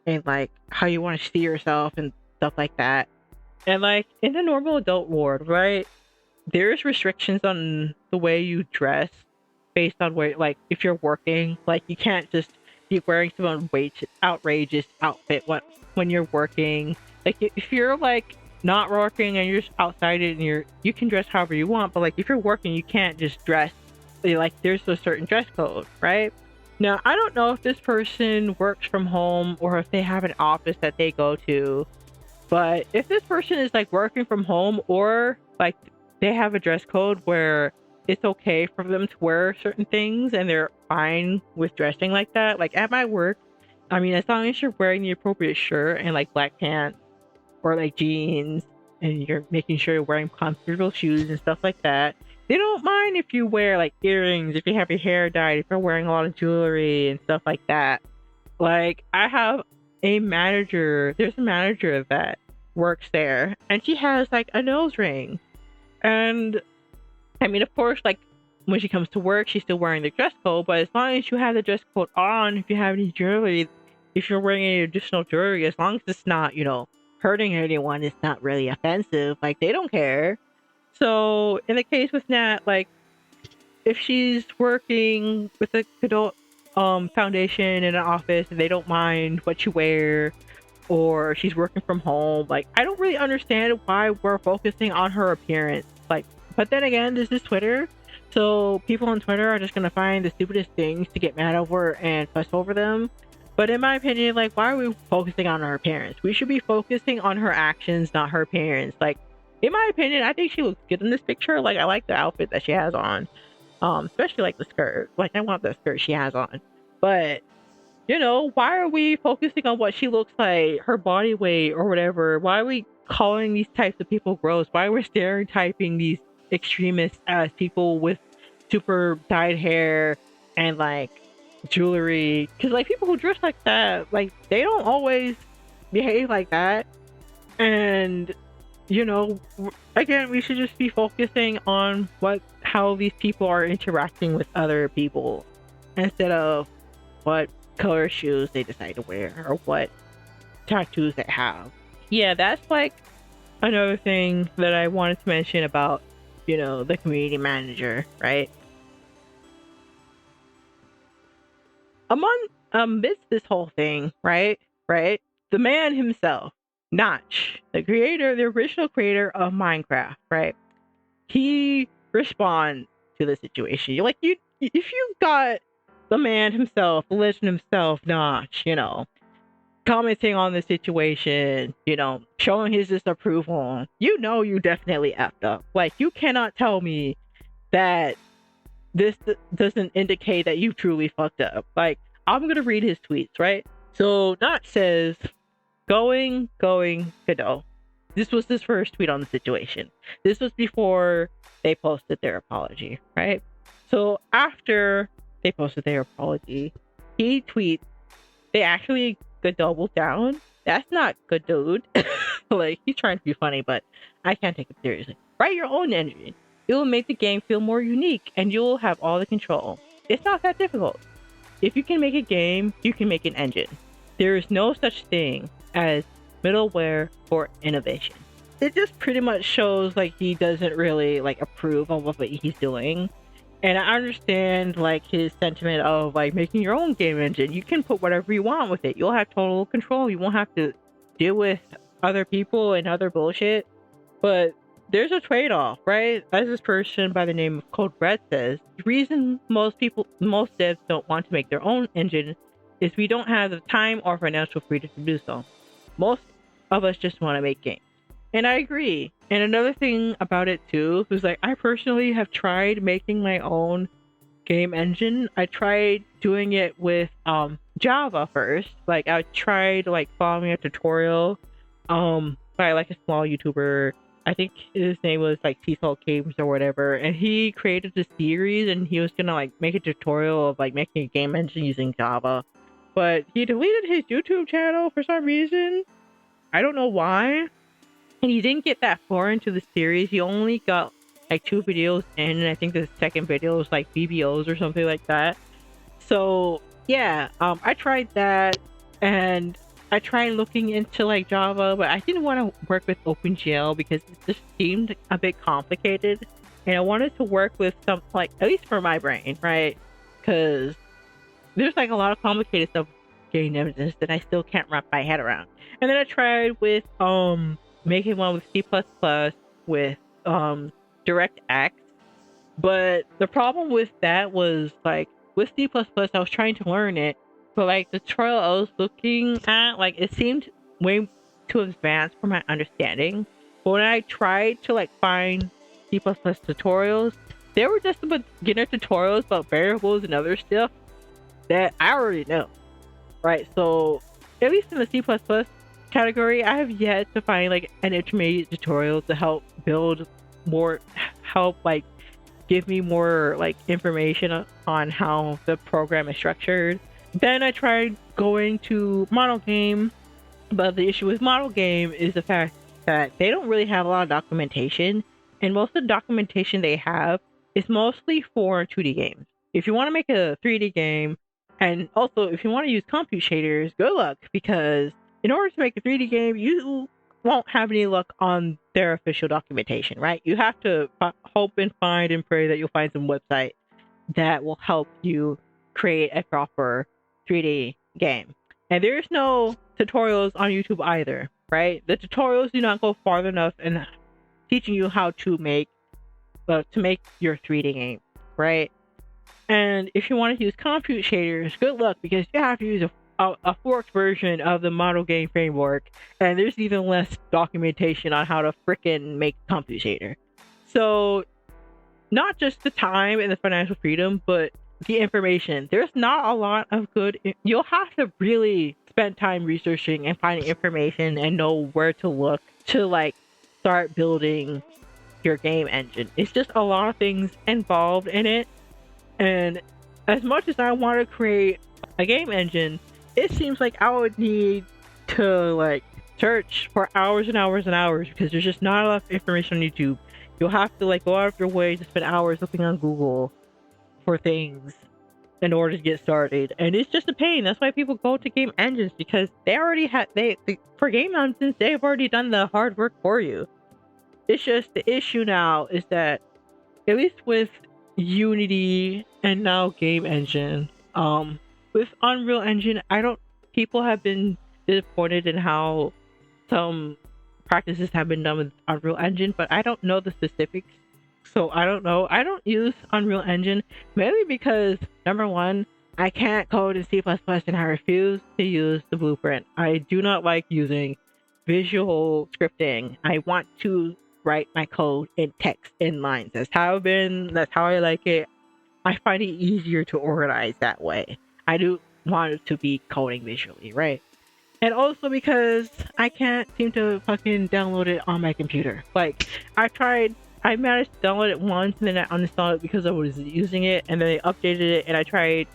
and like how you want to see yourself and stuff like that. And like in the normal adult world, right, there's restrictions on the way you dress based on where, like, if you're working, like you can't just be wearing some outrageous outfit when you're working. Like if you're like not working and you're just outside it, and you can dress however you want, but like if you're working, you can't just dress like there's a certain dress code, right? Now I don't know if this person works from home or if they have an office that they go to, but if this person is like working from home, or like they have a dress code where it's okay for them to wear certain things and they're fine with dressing like that, like at my work, I mean, as long as you're wearing the appropriate shirt and like black pants or like jeans, and you're making sure you're wearing comfortable shoes and stuff like that, they don't mind if you wear like earrings, if you have your hair dyed, if you're wearing a lot of jewelry and stuff like that. Like I have there's a manager that works there, and she has like a nose ring. And I mean, of course, like when she comes to work, she's still wearing the dress code, but as long as you have the dress code on, if you have any jewelry, if you're wearing any additional jewelry, as long as it's not, hurting anyone, it's not really offensive, like they don't care. So in the case with Nat, like if she's working with a Godot foundation in an office and they don't mind what you wear, or she's working from home, like I don't really understand why we're focusing on her appearance. Like, but then again, this is Twitter, so people on Twitter are just gonna find the stupidest things to get mad over and fuss over them. But in my opinion, like, why are we focusing on her appearance? We should be focusing on her actions, not her appearance. Like, in my opinion, I think she looks good in this picture. Like, I like the outfit that she has on, especially like the skirt. Like, I want the skirt she has on. But you know, why are we focusing on what she looks like, her body weight or whatever? Why are we calling these types of people gross? Why are we stereotyping these extremists as people with super dyed hair and like jewelry? Because like people who dress like that, like they don't always behave like that. And you know, again, we should just be focusing on how these people are interacting with other people instead of what color shoes they decide to wear or what tattoos they have. Yeah, that's like another thing that I wanted to mention about, you know, the community manager, right? Amidst this whole thing, right, the man himself, Notch, the original creator of Minecraft, right? He responds to the situation. If you got the man himself, the legend himself, Notch, you know, commenting on the situation, you know, showing his disapproval, you know, you definitely effed up. Like, you cannot tell me that this doesn't indicate that you truly fucked up. Like, I'm gonna read his tweets, right? So, Notch says, going, Godot. This was his first tweet on the situation. This was before they posted their apology, right? So, after they posted their apology, he tweets, they actually double down. That's not good, dude. Like, he's trying to be funny, but I can't take it seriously. Write your own engine. It will make the game feel more unique, and you'll have all the control. It's not that difficult. If you can make a game, you can make an engine. There is no such thing as middleware for innovation. It just pretty much shows like he doesn't really like approve of what he's doing. And I understand like his sentiment of like making your own game engine. You can put whatever you want with it. You'll have total control. You won't have to deal with other people and other bullshit. But there's a trade-off, right? As this person by the name of Cold Red says, the reason most devs don't want to make their own engine is we don't have the time or financial freedom to do so. Most of us just want to make games. And I agree. And another thing about it too is like I personally have tried making my own game engine. I tried doing it with Java first. Like I tried like following a tutorial by like a small YouTuber. I think his name was like 𝗧𝗶𝗺𝗀𝘀 or whatever, and he created a series and he was gonna like make a tutorial of like making a game engine using Java. But he deleted his YouTube channel for some reason. I don't know why. And he didn't get that far into the series. He only got like 2 videos in, and I think the second video was like BBOs or something like that. So yeah, I tried that, and I tried looking into like Java, but I didn't want to work with OpenGL because it just seemed a bit complicated, and I wanted to work with some like at least for my brain, right? Because there's like a lot of complicated stuff getting images that I still can't wrap my head around. And then I tried with making one with C++ with DirectX, but the problem with that was like with C++ I was trying to learn it, but like the tutorial I was looking at, like it seemed way too advanced for my understanding. But when I tried to like find C++ tutorials, they were just beginner tutorials about variables and other stuff that I already know, right? So at least in the C++ category, I have yet to find like an intermediate tutorial to help build more, like give me more like information on how the program is structured. Then I tried going to Model Game, but the issue with Model Game is the fact that they don't really have a lot of documentation, and most of the documentation they have is mostly for 2D games. If you want to make a 3D game, and also if you want to use compute shaders, good luck, because in order to make a 3D game, you won't have any luck on their official documentation, right? You have to hope and find and pray that you'll find some website that will help you create a proper 3D game. And there's no tutorials on YouTube either, right? The tutorials do not go far enough in teaching you how to make your 3D game, right? And if you want to use compute shaders, good luck, because you have to use a forked version of the model game framework, and there's even less documentation on how to frickin' make compute shader. So not just the time and the financial freedom, but the information. There's not a lot of good. You'll have to really spend time researching and finding information and know where to look to like start building your game engine. It's just a lot of things involved in it. And as much as I want to create a game engine, it seems like I would need to like search for hours and hours and hours, because there's just not enough information on YouTube. You'll have to like go out of your way to spend hours looking on Google for things in order to get started, and it's just a pain. That's why people go to game engines, because they already had for game engines, they've already done the hard work for you. It's just the issue now is that, at least with Unity and now game engine, with Unreal Engine, people have been disappointed in how some practices have been done with Unreal Engine, but I don't know the specifics, so I don't know. I don't use Unreal Engine mainly because, number one, I can't code in C++ and I refuse to use the blueprint. I do not like using visual scripting. I want to write my code in text, in lines. That's how I like it. I find it easier to organize that way. I do want it to be coding visually, right? And also because I can't seem to fucking download it on my computer. Like, I managed to download it once, and then I uninstalled it because I was using it, and then they updated it, and I tried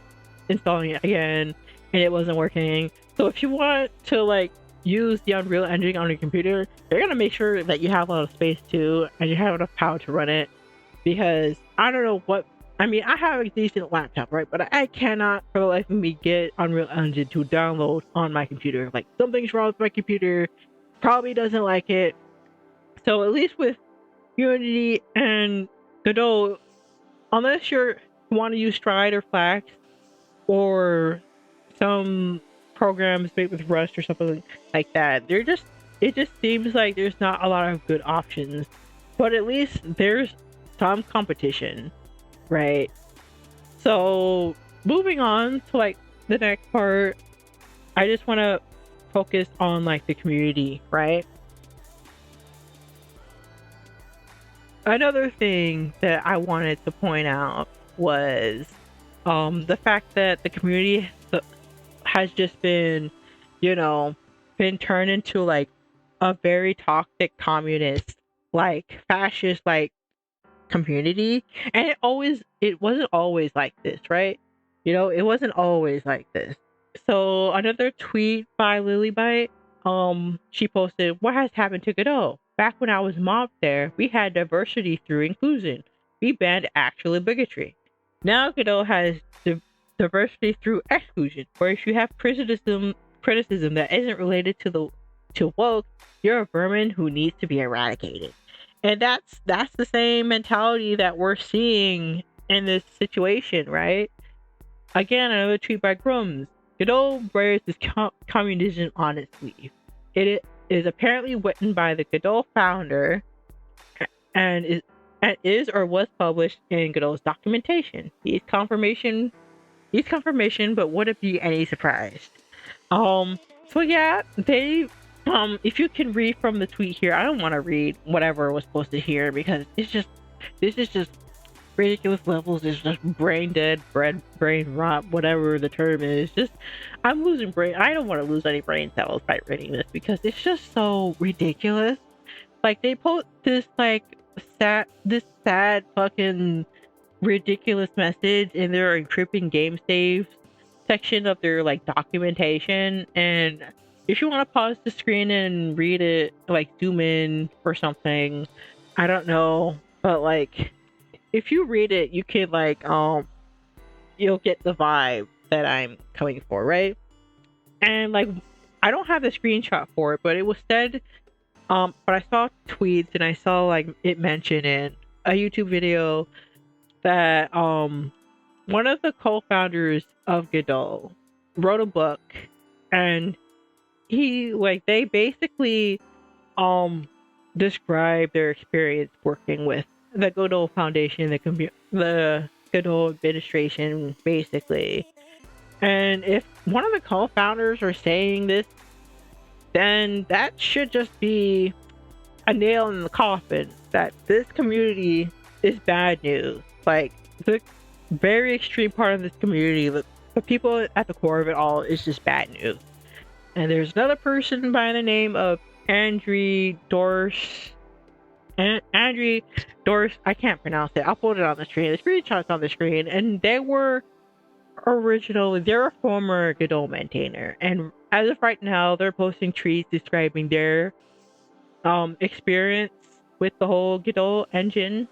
installing it again, and it wasn't working. So if you want to like use the Unreal Engine on your computer, you're gonna make sure that you have a lot of space too, and you have enough power to run it, because I don't know what, I mean, I have a decent laptop, right? But I cannot for the life of me get Unreal Engine to download on my computer. Like, something's wrong with my computer, probably doesn't like it. So at least with Unity and Godot, unless you want to use Stride or Flash or some programs made with Rust or something like that, it just seems like there's not a lot of good options. But at least there's some competition, right? So moving on to like the next part, I just want to focus on like the community, right? Another thing that I wanted to point out was the fact that the community has just been, been turned into like a very toxic communist, like fascist, like community. And it wasn't always like this, right? It wasn't always like this. So another tweet by 𝗧𝗶𝗺𝗀𝘀, she posted, "What has happened to Godot? Back when I was mobbed there, we had diversity through inclusion. We banned actual bigotry. Now Godot has diversity through exclusion, where if you have criticism that isn't related to woke, you're a vermin who needs to be eradicated." And that's the same mentality that we're seeing in this situation, right? Again, another tweet by Grums. Godot wears his communism on its sleeve. It is apparently written by the Godot founder and is or was published in Godot's documentation. He's confirmation, but would it be any surprise? So yeah, they if you can read from the tweet here, I don't want to read whatever was posted here, because this is just ridiculous levels. It's just brain dead, brain rot, whatever the term is. Just, I'm losing brain. I don't want to lose any brain cells by reading this, because it's just so ridiculous. Like, they post this like sad fucking ridiculous message in their encrypting game saves section of their like documentation, and if you want to pause the screen and read it, like zoom in or something, I don't know, but like if you read it, you can like you'll get the vibe that I'm coming for, right? And like, I don't have the screenshot for it, but it was said But I saw tweets and I saw like it mentioned in a YouTube video that one of the co-founders of Godot wrote a book, and they basically describe their experience working with the Godot Foundation, the Godot administration, basically. And if one of the co-founders are saying this, then that should just be a nail in the coffin that this community is bad news. Like, the very extreme part of this community, the people at the core of it all, is just bad news. And there's another person by the name of Andrew Dorsch. Andrew Dorsch, I can't pronounce it. I'll put it on the screen. The screenshot's on the screen. And they're a former Godot maintainer. And as of right now, they're posting tweets describing their experience with the whole Godot engine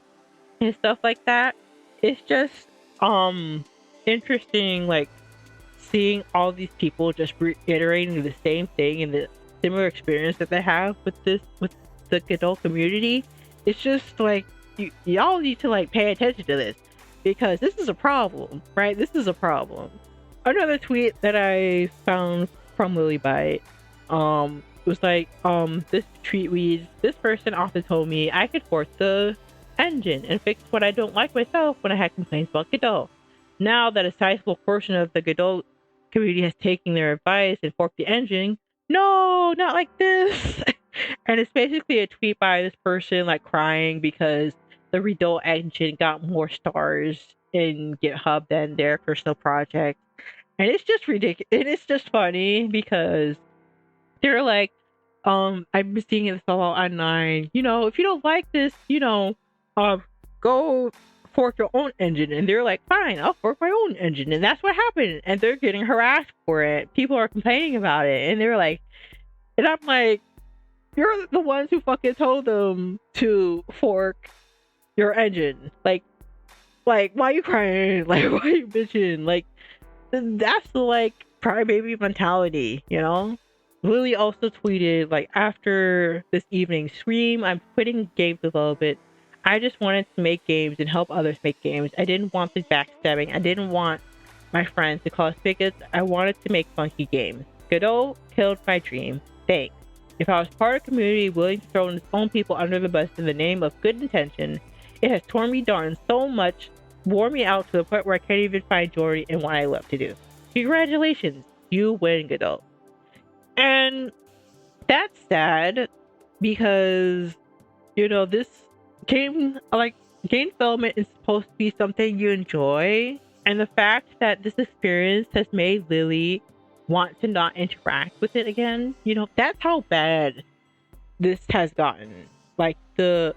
and stuff like that. It's just interesting, like, seeing all these people just reiterating the same thing and the similar experience that they have with the Godot community. It's just like, y'all need to like pay attention to this, because this is a problem, right? This is a problem. Another tweet that I found from 𝗧𝗶𝗺𝗀𝘀 was like, this tweet reads, "This person often told me I could fork the engine and fix what I don't like myself when I had complaints about Godot. Now that a sizable portion of the Godot community has taken their advice and forked the engine, no, not like this." And it's basically a tweet by this person like crying because the Redot engine got more stars in GitHub than their personal project. And it's just ridiculous. And it's just funny because they're like, I've been seeing this all online. You know, if you don't like this, go fork your own engine. And they're like, fine, I'll fork my own engine. And that's what happened. And they're getting harassed for it. People are complaining about it. And they're like, and I'm like, you're the ones who fucking told them to fork your engine. Like, why are you crying? Like, why are you bitching? Like, that's the, like, crybaby mentality, you know? Lily also tweeted, like, after this evening's stream, I'm quitting game development. I just wanted to make games and help others make games. I didn't want the backstabbing. I didn't want my friends to cause bigots. I wanted to make funky games. Godot killed my dream. Thanks. If I was part of a community willing to throw its own people under the bus in the name of good intention, it has torn me down so much, wore me out to the point where I can't even find joy in what I love to do. Congratulations, you win, Godot. And that's sad because, this game development is supposed to be something you enjoy. And the fact that this experience has made Lily want to not interact with it again, that's how bad this has gotten. Like, the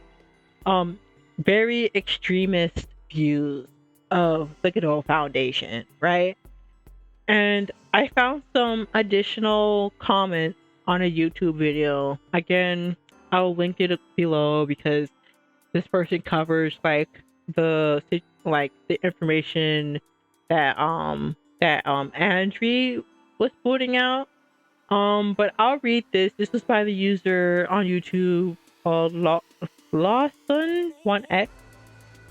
very extremist views of the Godot Foundation, right? And I found some additional comments on a YouTube video. Again, I'll link it below because this person covers the information that Andrew was putting out. But I'll read this. This was by the user on YouTube called 𝗧𝗶𝗺𝗀𝘀1x.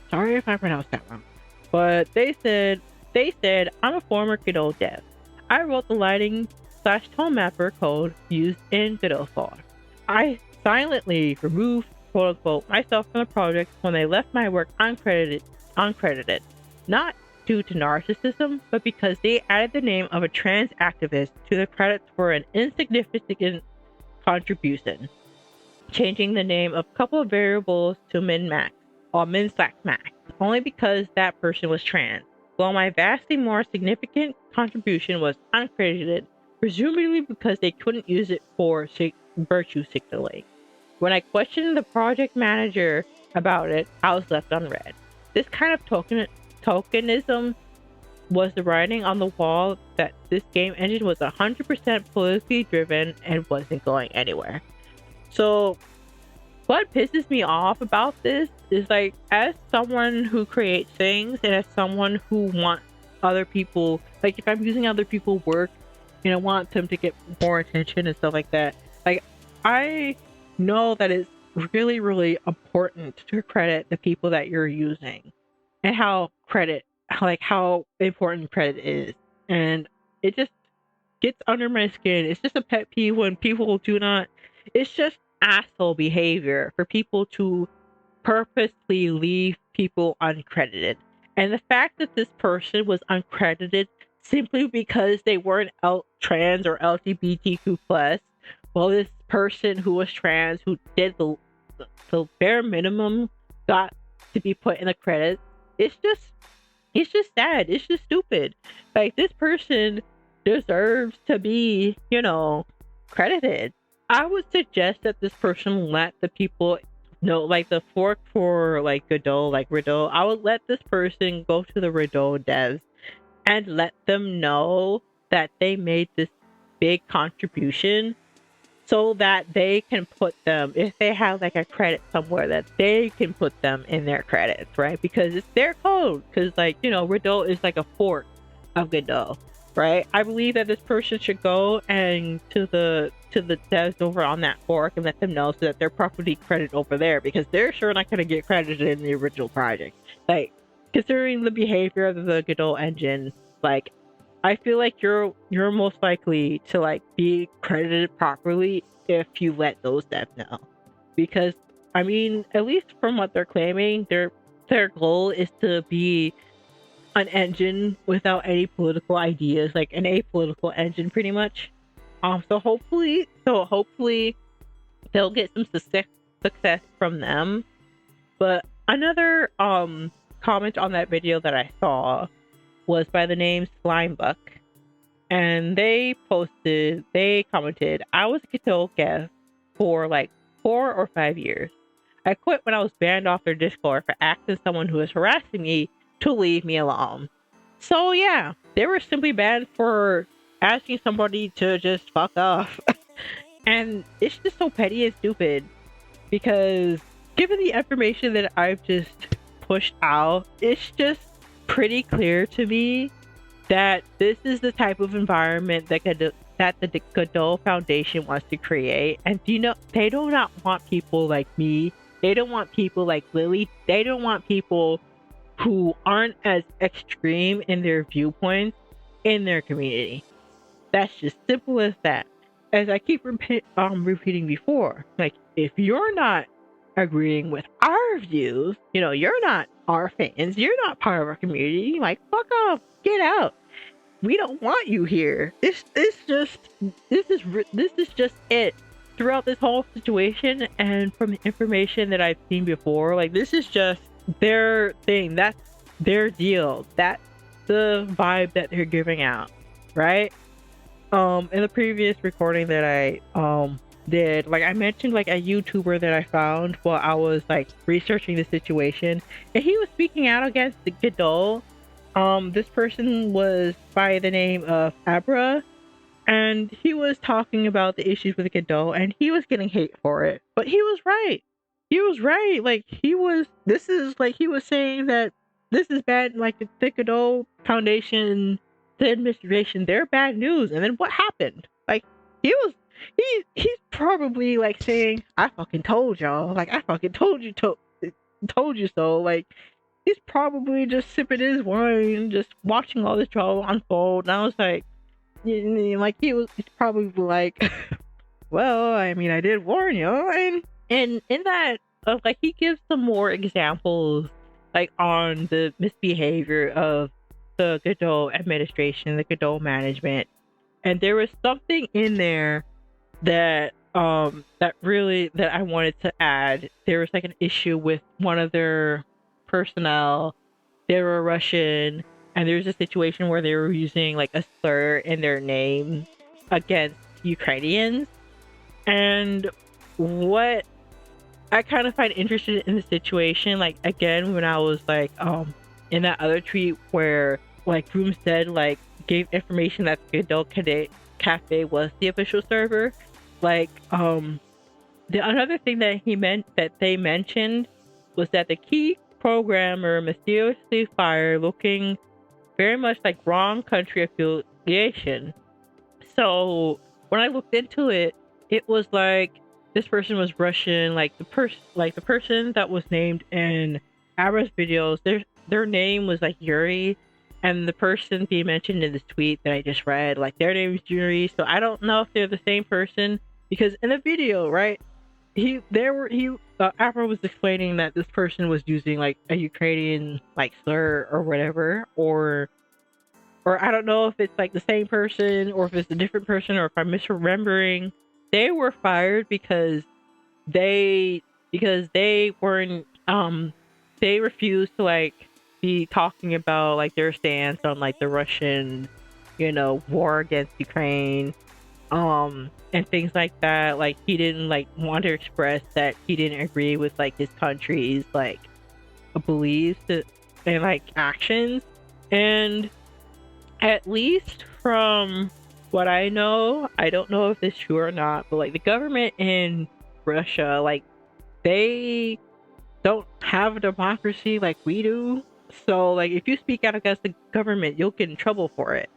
Sorry if I pronounced that wrong. But they said, I'm a former Godot dev. I wrote the lighting/tone mapper code used in Godot 4. I silently removed, quote unquote, myself from the project when they left my work uncredited. Not due to narcissism, but because they added the name of a trans activist to the credits for an insignificant contribution, changing the name of a couple of variables to min/max, or min/max, only because that person was trans, while my vastly more significant contribution was uncredited, presumably because they couldn't use it for virtue signaling. When I questioned the project manager about it, I was left unread. This kind of tokenism was the writing on the wall that this game engine was 100% politically driven and wasn't going anywhere. So what pisses me off about this is, like, as someone who creates things and as someone who wants other people, like, if I'm using other people's work and I want them to get more attention and stuff like that, like, I know that it's really, really important to credit the people that you're using and how important credit is. And it just gets under my skin. It's just a pet peeve when people do not, it's just asshole behavior for people to purposely leave people uncredited. And the fact that this person was uncredited simply because they weren't trans or LGBTQ plus, well, this person who was trans who did the bare minimum got to be put in the credits. It's just sad. It's just stupid. Like, this person deserves to be, credited. I would suggest that this person let the people know, like the fork for like Godot, like Redot. I would let this person go to the Redot devs and let them know that they made this big contribution so that they can put them, if they have like a credit somewhere, that they can put them in their credits, right? Because it's their code. Because Redot is like a fork of Godot, right? I believe that this person should go and to the devs over on that fork and let them know so that they're properly credited over there, because they're sure not going to get credited in the original project. Like, considering the behavior of the Godot engine, like, I feel like you're most likely to like be credited properly if you let those devs know, because I mean, at least from what they're claiming, their goal is to be an engine without any political ideas, like an apolitical engine, pretty much. So hopefully they'll get some success from them. But another comment on that video that I saw was by the name 𝗧𝗶𝗺𝗀𝘀, and they commented, I was a Godot guest for like 4 or 5 years. I quit when I was banned off their Discord for asking someone who was harassing me to leave me alone. So yeah, they were simply banned for asking somebody to just fuck off. And it's just so petty and stupid, because given the information that I've just pushed out, it's just pretty clear to me that this is the type of environment that the Godot Foundation wants to create. And they do not want people like me. They don't want people like Lily. They don't want people who aren't as extreme in their viewpoints in their community. That's just simple as that. As I keep repeating before, like, if you're not agreeing with our views, you're not our fans, you're not part of our community, like, fuck off, get out. We don't want you here. This is just it. Throughout this whole situation, and from the information that I've seen before, like, this is just their thing. That's their deal. That's the vibe that they're giving out, right? In the previous recording that I did, like, I mentioned like a YouTuber that I found while I was like researching the situation, and he was speaking out against the Godot. This person was by the name of 𝗧𝗶𝗺𝗀𝘀, and he was talking about the issues with Godot, and he was getting hate for it, but he was right. Like, he was saying that this is bad. Like, the Godot Foundation, the administration, they're bad news. And then what happened? Like, he's probably like saying, I fucking told y'all. Like, I fucking told you so. Like, he's probably just sipping his wine, just watching all this drama unfold. And I was like, he's probably like, well, I mean, I did warn you. And in that, like, he gives some more examples, like, on the misbehavior of the Godot administration, the Godot management. And there was something in there that I wanted to add. There was like an issue with one of their personnel. They were Russian, and there was a situation where they were using like a slur in their name against Ukrainians. And what I kind of find interesting in the situation, like, again, when I was like in that other tweet where like Room said, like, gave information that Godot Cafe was the official server, like, another thing that they mentioned was that the key programmer mysteriously fired, looking very much like wrong country affiliation. So when I looked into it, it was like this person was Russian. Like the person that was named in Abra's videos, their name was like Yuri, and the person being mentioned in this tweet that I just read, like their name is Yuri. So I don't know if they're the same person, because in the video, right, Abra was explaining that this person was using like a Ukrainian like slur or whatever, or I don't know if it's like the same person or if it's a different person, or if I'm misremembering. They were fired because they weren't they refused to like be talking about like their stance on like the Russian, war against Ukraine, and things like that. Like he didn't like want to express that he didn't agree with like his country's like beliefs and like actions. And at least from what I know, I don't know if it's true or not, but like the government in Russia, like they don't have a democracy like we do. So like if you speak out against the government, you'll get in trouble for it.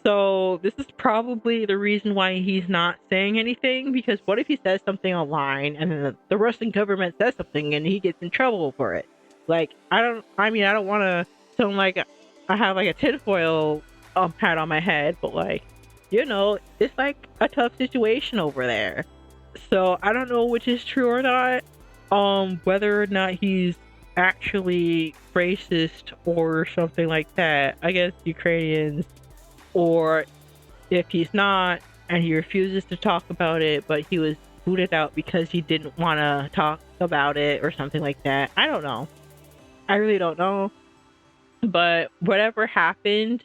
So this is probably the reason why he's not saying anything, because what if he says something online and then the Russian government says something and he gets in trouble for it? Like I don't want to sound like I have like a tinfoil hat on my head, but like, it's like a tough situation over there. So I don't know which is true or not, whether or not he's actually racist or something like that against Ukrainians, or if he's not and he refuses to talk about it, but he was booted out because he didn't want to talk about it or something like that. I don't know. I really don't know. But whatever happened,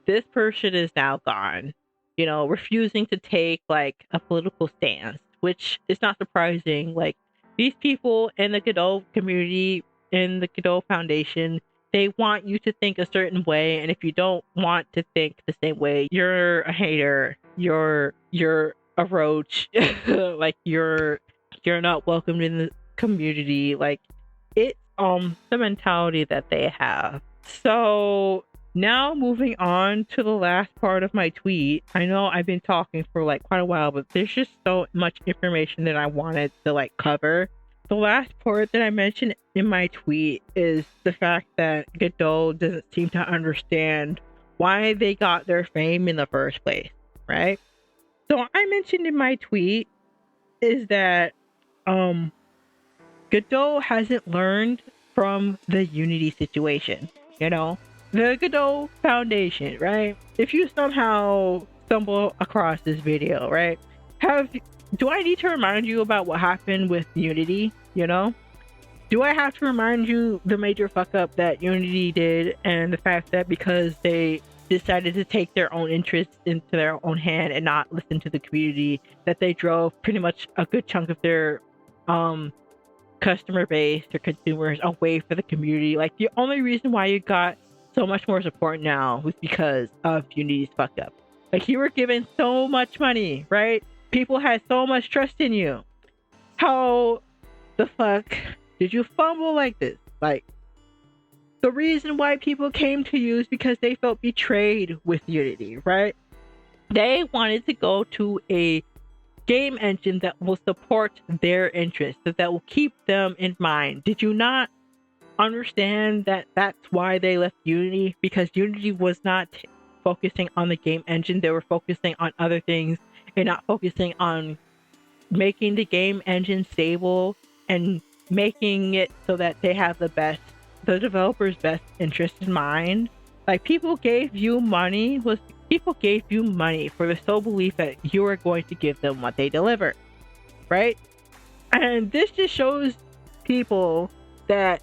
this person is now gone, refusing to take like a political stance, which is not surprising. Like these people in the Godot community, in the Godot Foundation, they want you to think a certain way, and if you don't want to think the same way, you're a hater, you're a roach, like you're not welcomed in the community. Like it's the mentality that they have. So now moving on to the last part of my tweet. I know I've been talking for like quite a while, but there's just so much information that I wanted to like cover. The last part that I mentioned in my tweet is the fact that Godot doesn't seem to understand why they got their fame in the first place, right? So I mentioned in my tweet is that Godot hasn't learned from the Unity situation, the Godot Foundation, right? If you somehow stumble across this video, right, do I need to remind you about what happened with Unity? Do I have to remind you the major fuck up that Unity did, and the fact that because they decided to take their own interests into their own hand and not listen to the community, that they drove pretty much a good chunk of their customer base or consumers away from the community? Like the only reason why you got so much more support now was because of Unity's fuck up. Like you were given so much money, right? People had so much trust in you. How the fuck did you fumble like this? Like the reason why people came to you is because they felt betrayed with Unity, right? They wanted to go to a game engine that will support their interests, that will keep them in mind. Did you not understand that that's why they left Unity? Because Unity was not focusing on the game engine. They were focusing on other things and not focusing on making the game engine stable and making it so that they have the developer's best interest in mind. Like people gave you money for the sole belief that you are going to give them what they deliver, right? And this just shows people that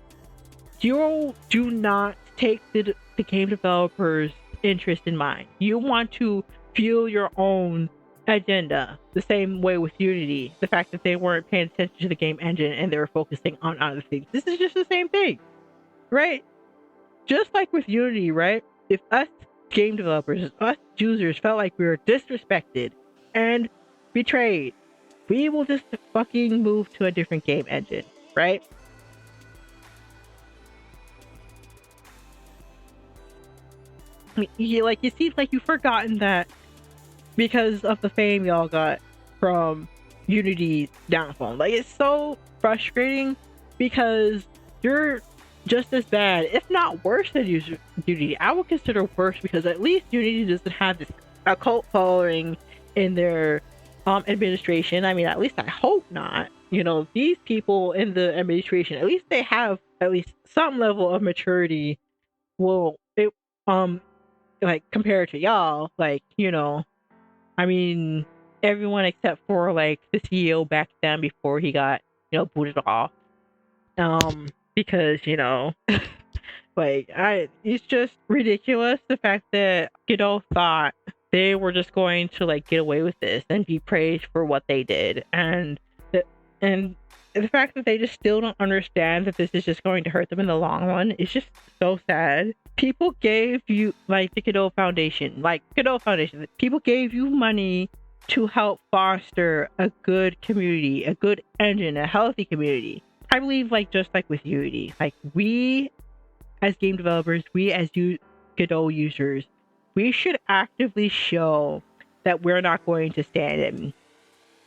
you do not take the game developer's interest in mind. You want to fuel your own agenda. The same way with Unity, the fact that they weren't paying attention to the game engine and they were focusing on other things. This is just the same thing, right? Just like with Unity, right? If us game developers, us users felt like we were disrespected and betrayed, we will just fucking move to a different game engine, right? It seems like you've forgotten that because of the fame y'all got from Unity's downfall. Like, it's so frustrating because you're just as bad, if not worse than Unity. I would consider worse because at least Unity doesn't have this a cult following in their administration. I mean, at least I hope not. You know, these people in the administration, at least they have at least some level of maturity. Well, it like compared to y'all, like, you know, I mean, everyone except for like the CEO back then before he got, you know, booted off. Because, you know, like, it's just ridiculous the fact that Godot thought they were just going to like get away with this and be praised for what they did, and the fact that they just still don't understand that this is just going to hurt them in the long run is just so sad. People gave you, like, the Godot Foundation, people gave you money to help foster a good community, a good engine, a healthy community. I believe, like, just like with Unity, like, we as game developers, we as Godot users, we should actively show that we're not going to stand and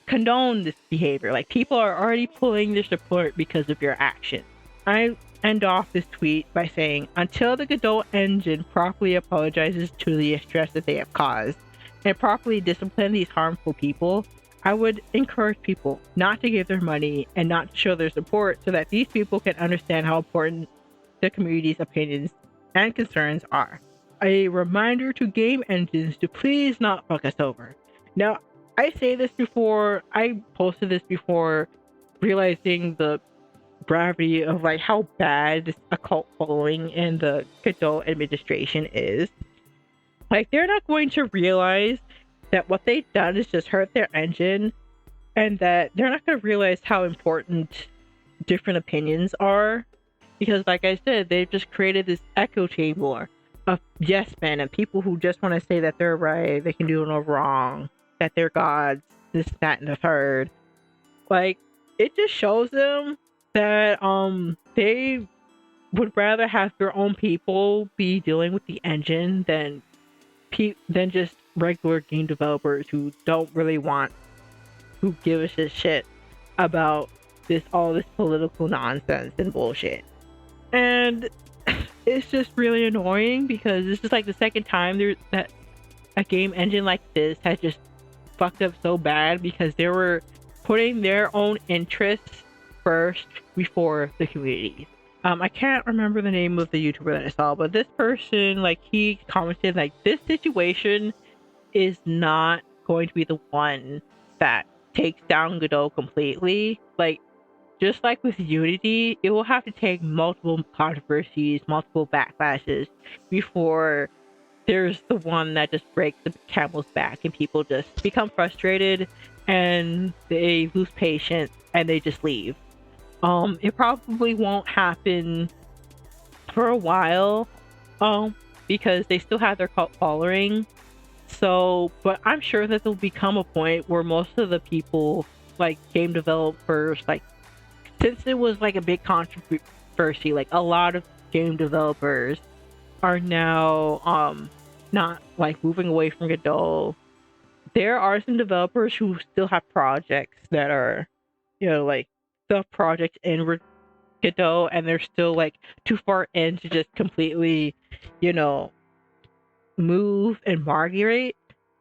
condone this behavior. Like, people are already pulling their support because of your actions. I end off this tweet by saying, until the Godot engine properly apologizes to the stress that they have caused and properly discipline these harmful people, I would encourage people not to give their money and not to show their support so that these people can understand how important the community's opinions and concerns are. A reminder to game engines to please not fuck us over. Now, I say this before, I posted this before realizing the gravity of like how bad this occult following in the Godot administration is. Like, they're not going to realize that what they've done is just hurt their engine, and that they're not going to realize how important different opinions are, because like I said, they've just created this echo chamber of yes men and people who just want to say that they're right, they can do no wrong, that they're gods, this, that, and the third. Like, it just shows them that they would rather have their own people be dealing with the engine than just regular game developers who don't really who give a shit about all this political nonsense and bullshit. And it's just really annoying because this is like the second time that a game engine like this has just fucked up so bad because they were putting their own interests first before the community. I can't remember the name of the YouTuber that I saw, but this person, like, he commented like, this situation is not going to be the one that takes down Godot completely. Like, just like with Unity, it will have to take multiple controversies, multiple backlashes before there's the one that just breaks the camel's back and people just become frustrated and they lose patience and they just leave. It probably won't happen for a while, because they still have their cult following. So, but I'm sure that there'll become a point where most of the people, like game developers, like, since it was like a big controversy, like a lot of game developers are now not like moving away from Godot. There are some developers who still have projects that are, you know, like the project in Godot, and they're still like too far in to just completely, you know, move and migrate.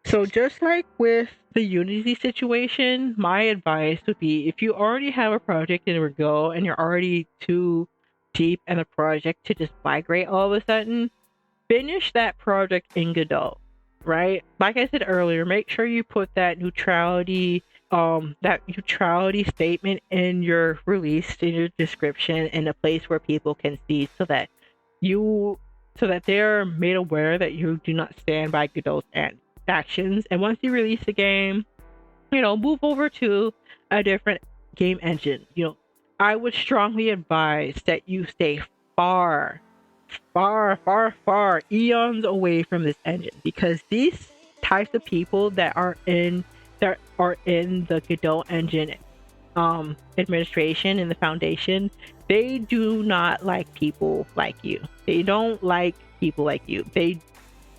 So just like with the Unity situation, my advice would be, if you already have a project in Godot and you're already too deep in the project to just migrate all of a sudden, finish that project in Godot, right? Like I said earlier, make sure you put that neutrality statement in your release, in your description, in a place where people can see, so that they're made aware that you do not stand by Godot's actions. And once you release the game, you know, move over to a different game engine. You know, I would strongly advise that you stay far eons away from this engine, because these types of people that are in the Godot engine administration and the foundation, they do not like people like you. They don't like people like you.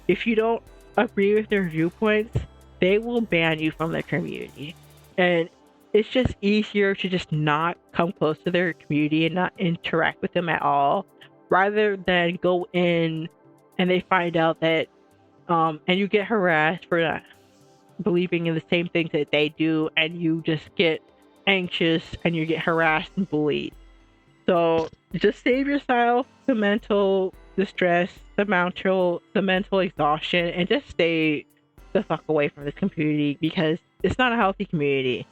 If you don't agree with their viewpoints, they will ban you from their community. And it's just easier to just not come close to their community and not interact with them at all, rather than go in and they find out that and you get harassed for not believing in the same things that they do, and you just get anxious and you get harassed and bullied. So just save yourself the mental distress, the mental exhaustion, and just stay the fuck away from this community, because it's not a healthy community.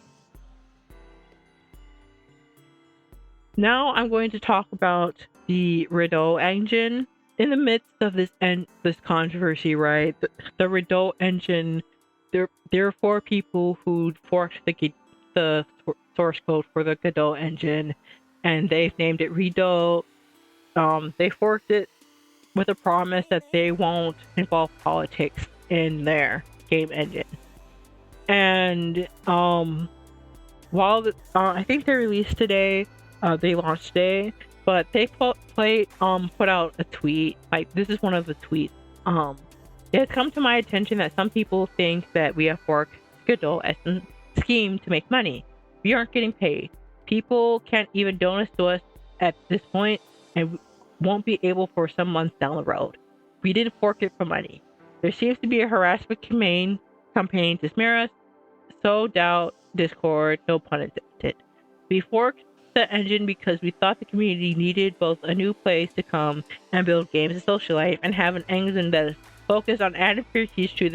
Now I'm going to talk about the Redot engine. In the midst of this controversy, right? The Redot engine, there are 4 people who forked the source code for the Godot engine, and they've named it Redot. They forked it with a promise that they won't involve politics in their game engine. And while I think they released today, they launched today, but they put out a tweet. Like, this is one of the tweets. It has come to my attention that some people think that we have forked Godot as a scheme to make money. We aren't getting paid. People can't even donate to us at this point, and won't be able for some months down the road. We didn't fork it for money. There seems to be a harassment campaign to smear us. So doubt Discord, no pun intended. We forked the engine because we thought the community needed both a new place to come and build games and social life, and have an engine that is focused on added features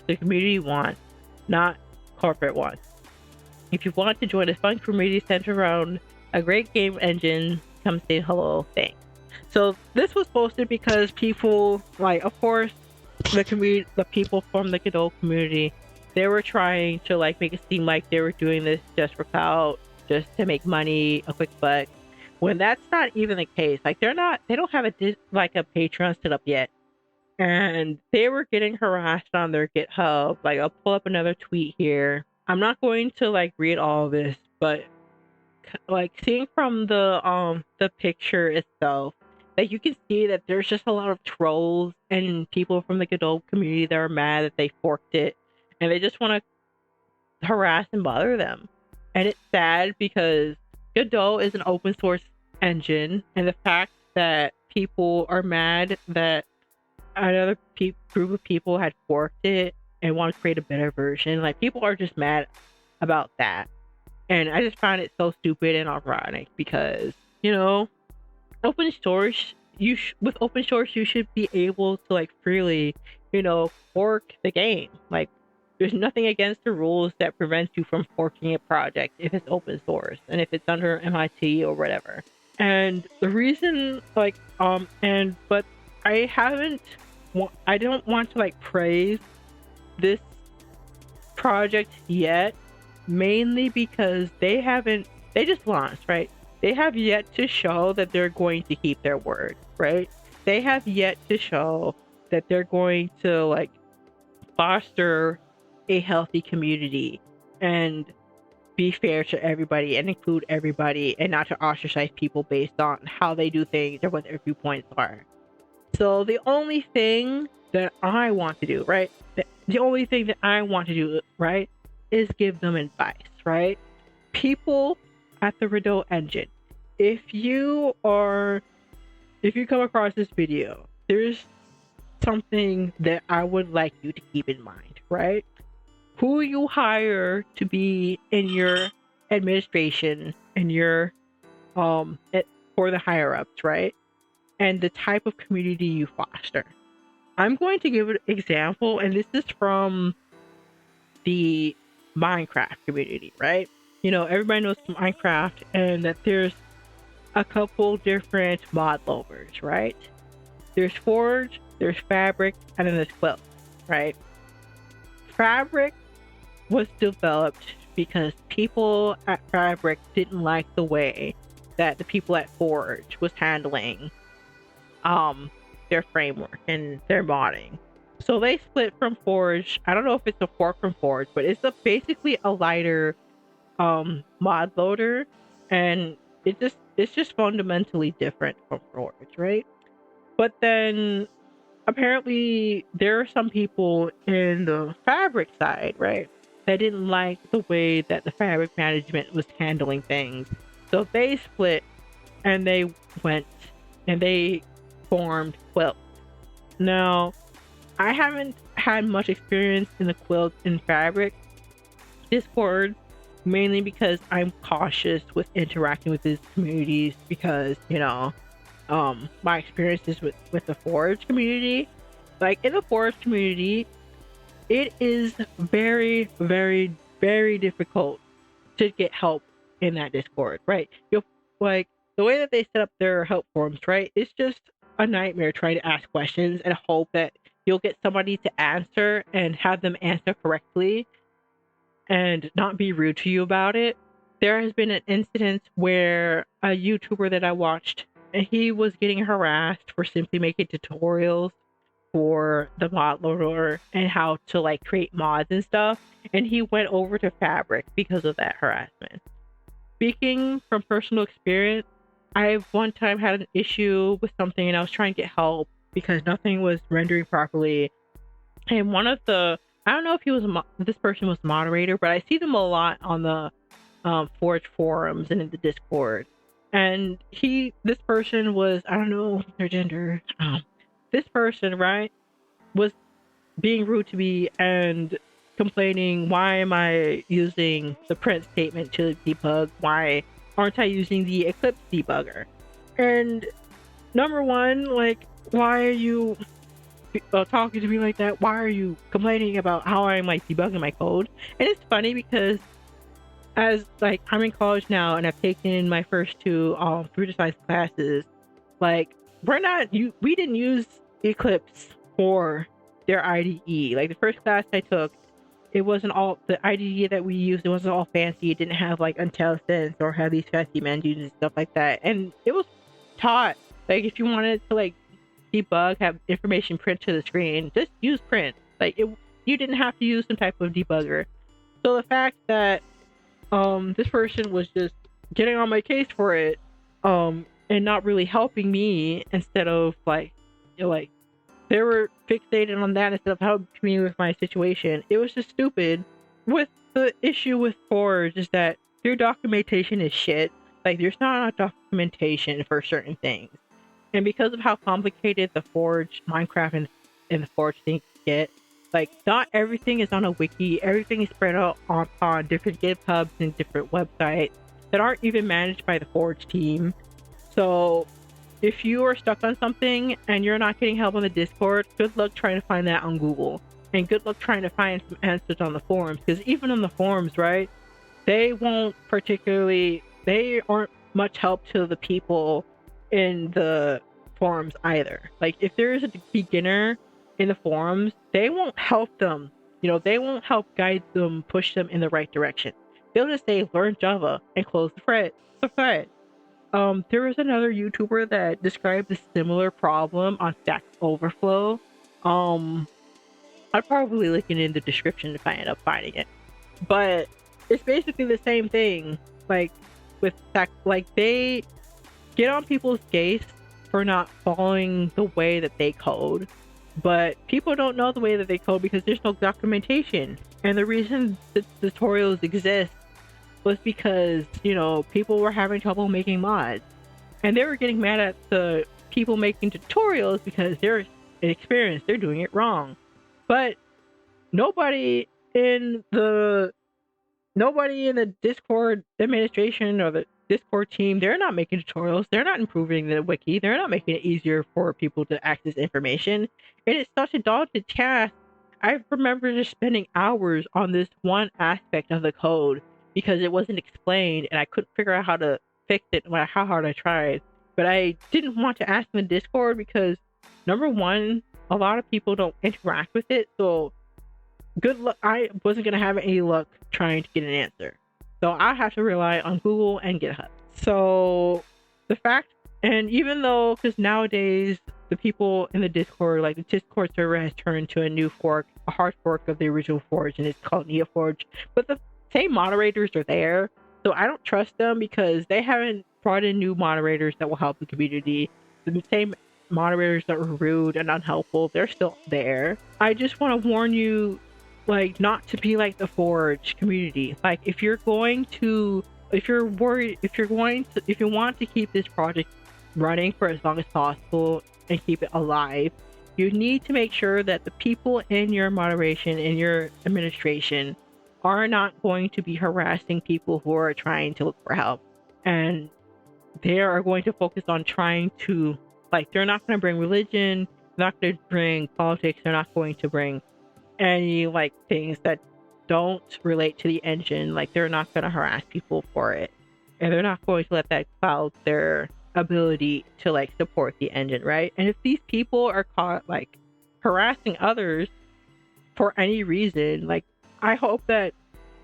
the community wants, not corporate wants. If you want to join a fun community centered around a great game engine, come say hello. Thanks. So this was posted because people, like, of course, the people from the Godot community, they were trying to like make it seem like they were doing this just for clout, just to make money, a quick buck, when that's not even the case. Like, they don't have a Patreon set up yet, and they were getting harassed on their GitHub. Like, I'll pull up another tweet here. I'm not going to like read all of this, but like, seeing from the picture itself, like, you can see that there's just a lot of trolls and people from the Godot community that are mad that they forked it, and they just want to harass and bother them. And it's sad because Godot is an open source engine, and the fact that people are mad that another group of people had forked it and want to create a better version, like, people are just mad about that. And I just find it so stupid and ironic, because, you know, open source, with open source, you should be able to like freely, fork the game. Like, there's nothing against the rules that prevents you from forking a project if it's open source and if it's under MIT or whatever. And the reason, but I don't want to like praise this project yet, mainly because they just launched, right? They have yet to show that they're going to keep their word, right? They have yet to show that they're going to like foster a healthy community and be fair to everybody and include everybody, and not to ostracize people based on how they do things or what their viewpoints are. So the only thing that I want to do, right? The only thing that I want to do, right, is give them advice, right? People at the Redot engine, if you come across this video, there's something that I would like you to keep in mind, right? Who you hire to be in your administration and your for the higher ups, right? And the type of community you foster. I'm going to give an example, and this is from the Minecraft community, right? Everybody knows Minecraft, and that there's a couple different mod loaders, right? There's Forge, there's Fabric, and then there's Quilt, right? Fabric was developed because people at Fabric didn't like the way that the people at Forge was handling their framework and their modding. So they split from Forge. I don't know if it's a fork from Forge, but it's basically a lighter mod loader, and it's just fundamentally different from Forge, right? But then apparently there are some people in the Fabric side, right, that didn't like the way that the Fabric management was handling things. So they split and they went and they formed Quilt. Now, I haven't had much experience in the Quilt and Fabric Discord, mainly because I'm cautious with interacting with these communities because, my experiences with the Forge community. Like in the Forge community, it is very, very, very difficult to get help in that Discord, right? You'll like the way that they set up their help forums, right? It's just a nightmare trying to ask questions and hope that you'll get somebody to answer and have them answer correctly and not be rude to you about it. There has been an incident where a YouTuber that I watched, he was getting harassed for simply making tutorials for the mod loader and how to like create mods and stuff, and he went over to Fabric because of that harassment. Speaking from personal experience, I've one time had an issue with something and I was trying to get help because nothing was rendering properly, and one of the I don't know if he was this person was a moderator, but I see them a lot on the Forge forums and in the Discord. And this person was, I don't know their gender. This person, right, was being rude to me and complaining, why am I using the print statement to debug? Why aren't I using the Eclipse debugger? And number one, like, why are you talking to me like that? Why are you complaining about how I'm like debugging my code? And it's funny because as like I'm in college now and I've taken my first two computer science classes, like we didn't use Eclipse for their IDE. Like the first class I took, it wasn't all the IDE that we used, it wasn't all fancy. It didn't have like IntelliSense or have these fancy menus and stuff like that. And it was taught like if you wanted to like debug, have information print to the screen, just use print. Like you didn't have to use some type of debugger. So the fact that this person was just getting on my case for it and not really helping me, instead of like they were fixated on that instead of helping me with my situation. It was just stupid. With the issue with Forge is that their documentation is shit. Like there's not enough documentation for certain things. And because of how complicated the Forge, Minecraft, and the Forge things get, like not everything is on a wiki. Everything is spread out on different GitHubs and different websites that aren't even managed by the Forge team. So if you are stuck on something and you're not getting help on the Discord, good luck trying to find that on Google. And good luck trying to find some answers on the forums. Because even on the forums, right, they aren't much help to the people in the forums either. Like if there is a beginner in the forums, they won't help them. They won't help guide them, push them in the right direction. They'll just say learn Java and close the thread. There was another YouTuber that described a similar problem on Stack Overflow. I'd probably link it in the description if I end up finding it. But it's basically the same thing. Like with Stack, like they get on people's case for not following the way that they code, but people don't know the way that they code because there's no documentation. And the reason the tutorials exist was because people were having trouble making mods, and they were getting mad at the people making tutorials because they're inexperienced, they're doing it wrong. But nobody in the Discord administration or the Discord team, they're not making tutorials, they're not improving the wiki, they're not making it easier for people to access information. And it's such a daunting task. I remember just spending hours on this one aspect of the code because it wasn't explained and I couldn't figure out how to fix it no matter how hard I tried. But I didn't want to ask in the Discord because number one, a lot of people don't interact with it, so good luck. I wasn't gonna have any luck trying to get an answer, so I have to rely on Google and GitHub. So the fact, and even though, because nowadays the people in the Discord, like the Discord server has turned to a new fork, a hard fork of the original Forge, and it's called NeoForge, but the same moderators are there, so I don't trust them because they haven't brought in new moderators that will help the community. The same moderators that were rude and unhelpful, they're still there. I just want to warn you, like not to be like the Forge community. Like if you're going to, if you're worried, if you're going to, if you want to keep this project running for as long as possible and keep it alive, you need to make sure that the people in your moderation, in your administration, are not going to be harassing people who are trying to look for help. And they are going to focus on trying to, like, they're not going to bring religion, they're not going to bring politics, they're not going to bring any, like, things that don't relate to the engine. Like, they're not going to harass people for it. And they're not going to let that cloud their ability to, like, support the engine, right? And if these people are caught, like, harassing others for any reason, like, I hope that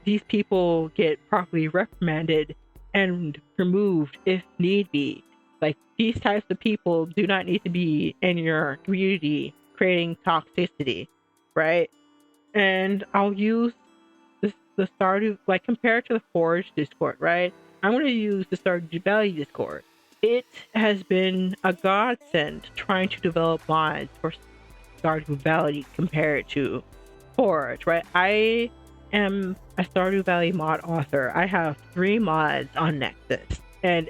these people get properly reprimanded and removed if need be. Like, these types of people do not need to be in your community creating toxicity, right? And I'll use the Stardew, like, compared to the Forge Discord, right? I'm going to use the Stardew Valley Discord. It has been a godsend trying to develop mods for Stardew Valley compared to Forge, right? I am a Stardew Valley mod author. I have 3 mods on Nexus, and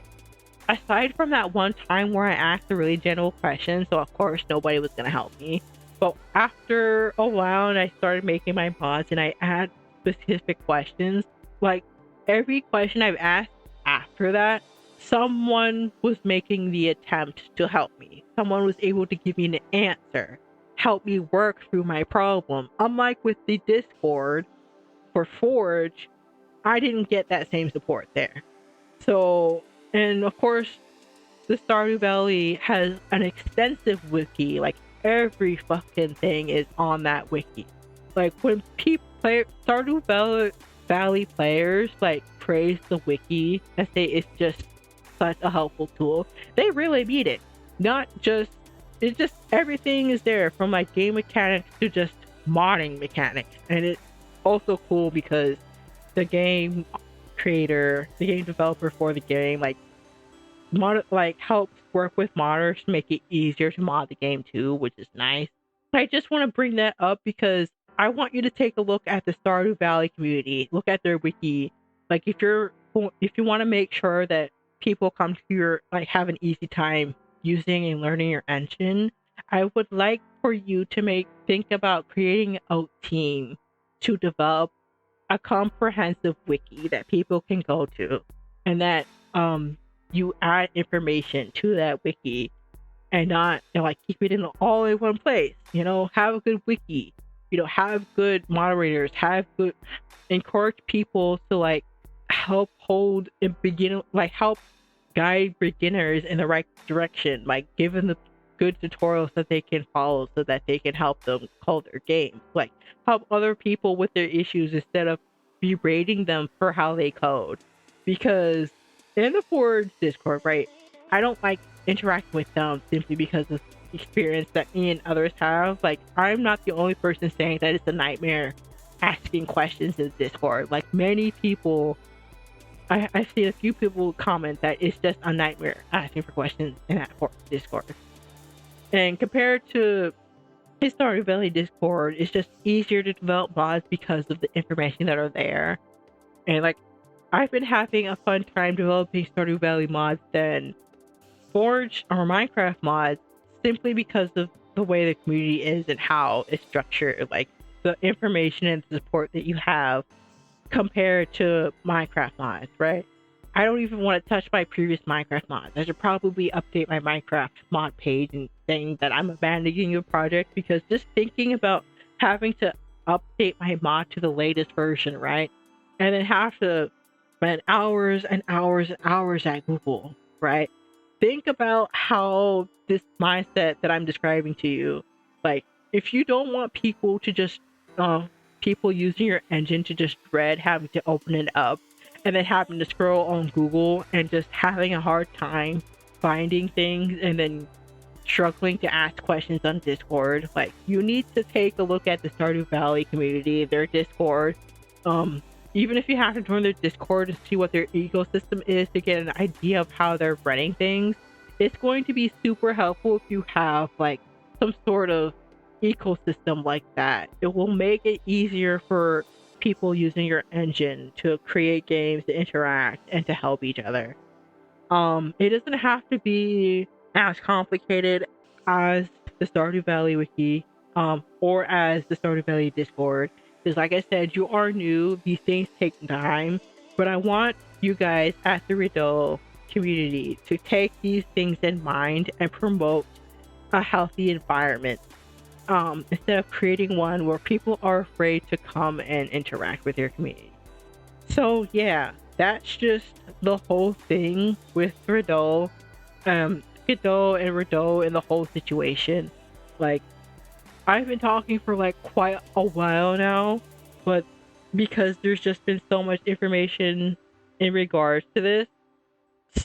aside from that one time where I asked a really general question, so of course nobody was gonna help me, but after a while and I started making my mods and I add specific questions, like every question I've asked after that, someone was making the attempt to help me. Someone was able to give me an answer, help me work through my problem. Unlike with the Discord for Forge, I didn't get that same support there. So, and of course, the Stardew Valley has an extensive wiki. Like, every fucking thing is on that wiki. Like, when people play Stardew Valley players, like, praise the wiki and say it's just such a helpful tool, they really mean it. Not just, it's just, everything is there, from like game mechanics to just modding mechanics. And it's also cool because the game creator, the game developer for the game, like helps work with modders to make it easier to mod the game too, which is nice. I just want to bring that up because I want you to take a look at the Stardew Valley community, look at their wiki. Like, if you want to make sure that people come to your, like, have an easy time using and learning your engine, I would like for you to think about creating a team to develop a comprehensive wiki that people can go to, and that you add information to that wiki and not, like, keep it in all in one place. Have a good wiki, have good moderators, encourage people to, like, help guide beginners in the right direction, like give them the good tutorials that they can follow so that they can help them code their game, like help other people with their issues instead of berating them for how they code. Because in the Forge Discord, right, I don't like interacting with them simply because of the experience that me and others have. Like, I'm not the only person saying that it's a nightmare asking questions in Discord. Like, many people, I've seen a few people comment that it's just a nightmare asking for questions in that Discord. And compared to his Stardew Valley Discord, it's just easier to develop mods because of the information that are there. And, like, I've been having a fun time developing Stardew Valley mods than Forge or Minecraft mods, simply because of the way the community is and how it's structured. Like, the information and support that you have compared to Minecraft mods, right? I don't even want to touch my previous Minecraft mods. I should probably update my Minecraft mod page and saying that I'm abandoning the project, because just thinking about having to update my mod to the latest version, right? And then have to spend hours and hours and hours at Google, right? Think about how this mindset that I'm describing to you, like, if you don't want people to just, people using your engine to just dread having to open it up and then having to scroll on Google and just having a hard time finding things and then struggling to ask questions on Discord, like, you need to take a look at the Stardew Valley community, their Discord. Even if you have to join their Discord and see what their ecosystem is to get an idea of how they're running things, it's going to be super helpful if you have, like, some sort of ecosystem like that. It will make it easier for people using your engine to create games, to interact, and to help each other. It doesn't have to be as complicated as the Stardew Valley wiki, or as the Stardew Valley Discord. Because like I said, you are new, these things take time, but I want you guys at the Redot community to take these things in mind and promote a healthy environment. Instead of creating one where people are afraid to come and interact with your community. So yeah, that's just the whole thing with Godot, Godot and Redot and the whole situation. Like, I've been talking for like quite a while now, but because there's just been so much information in regards to this.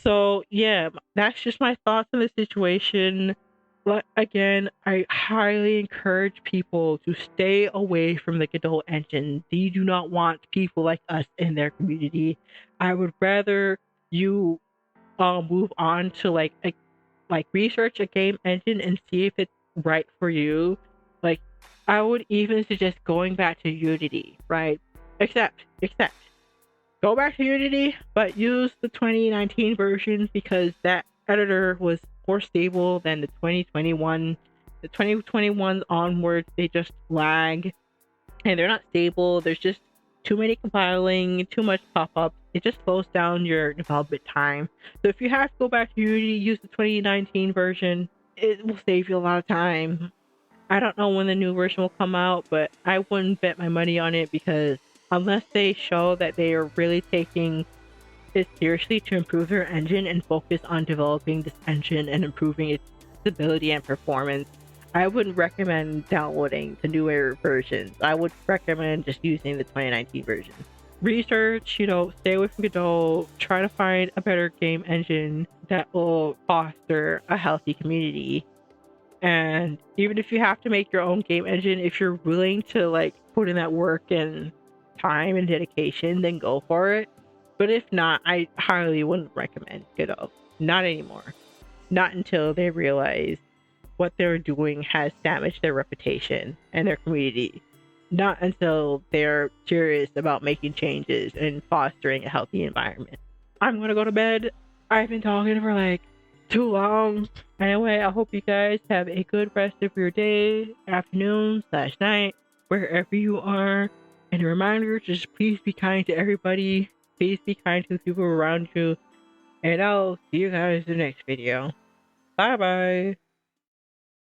So yeah, that's just my thoughts on the situation. But again, I highly encourage people to stay away from the Godot engine. They do not want people like us in their community. I would rather you move on to like research a game engine and see if it's right for you. Like, I would even suggest going back to Unity, right? Except go back to Unity, but use the 2019 version because that editor was more stable than the 2021. The 2021s onwards, they just lag and they're not stable. There's just too many compiling, too much pop-ups. It just slows down your development time. So if you have to go back to Unity, use the 2019 version. It will save you a lot of time. I don't know when the new version will come out, but I wouldn't bet my money on it because unless they show that they are really taking it seriously to improve their engine and focus on developing this engine and improving its stability and performance, I wouldn't recommend downloading the newer versions. I would recommend just using the 2019 version. Research, stay away from Godot, try to find a better game engine that will foster a healthy community. And even if you have to make your own game engine, if you're willing to like put in that work and time and dedication, then go for it. But if not, I highly wouldn't recommend Godot. Not anymore. Not until they realize what they're doing has damaged their reputation and their community. Not until they're serious about making changes and fostering a healthy environment. I'm gonna go to bed. I've been talking for like too long. Anyway, I hope you guys have a good rest of your day, afternoon / night, wherever you are. And a reminder, just please be kind to everybody. Please be kind to the people around you. And I'll see you guys in the next video. Bye bye.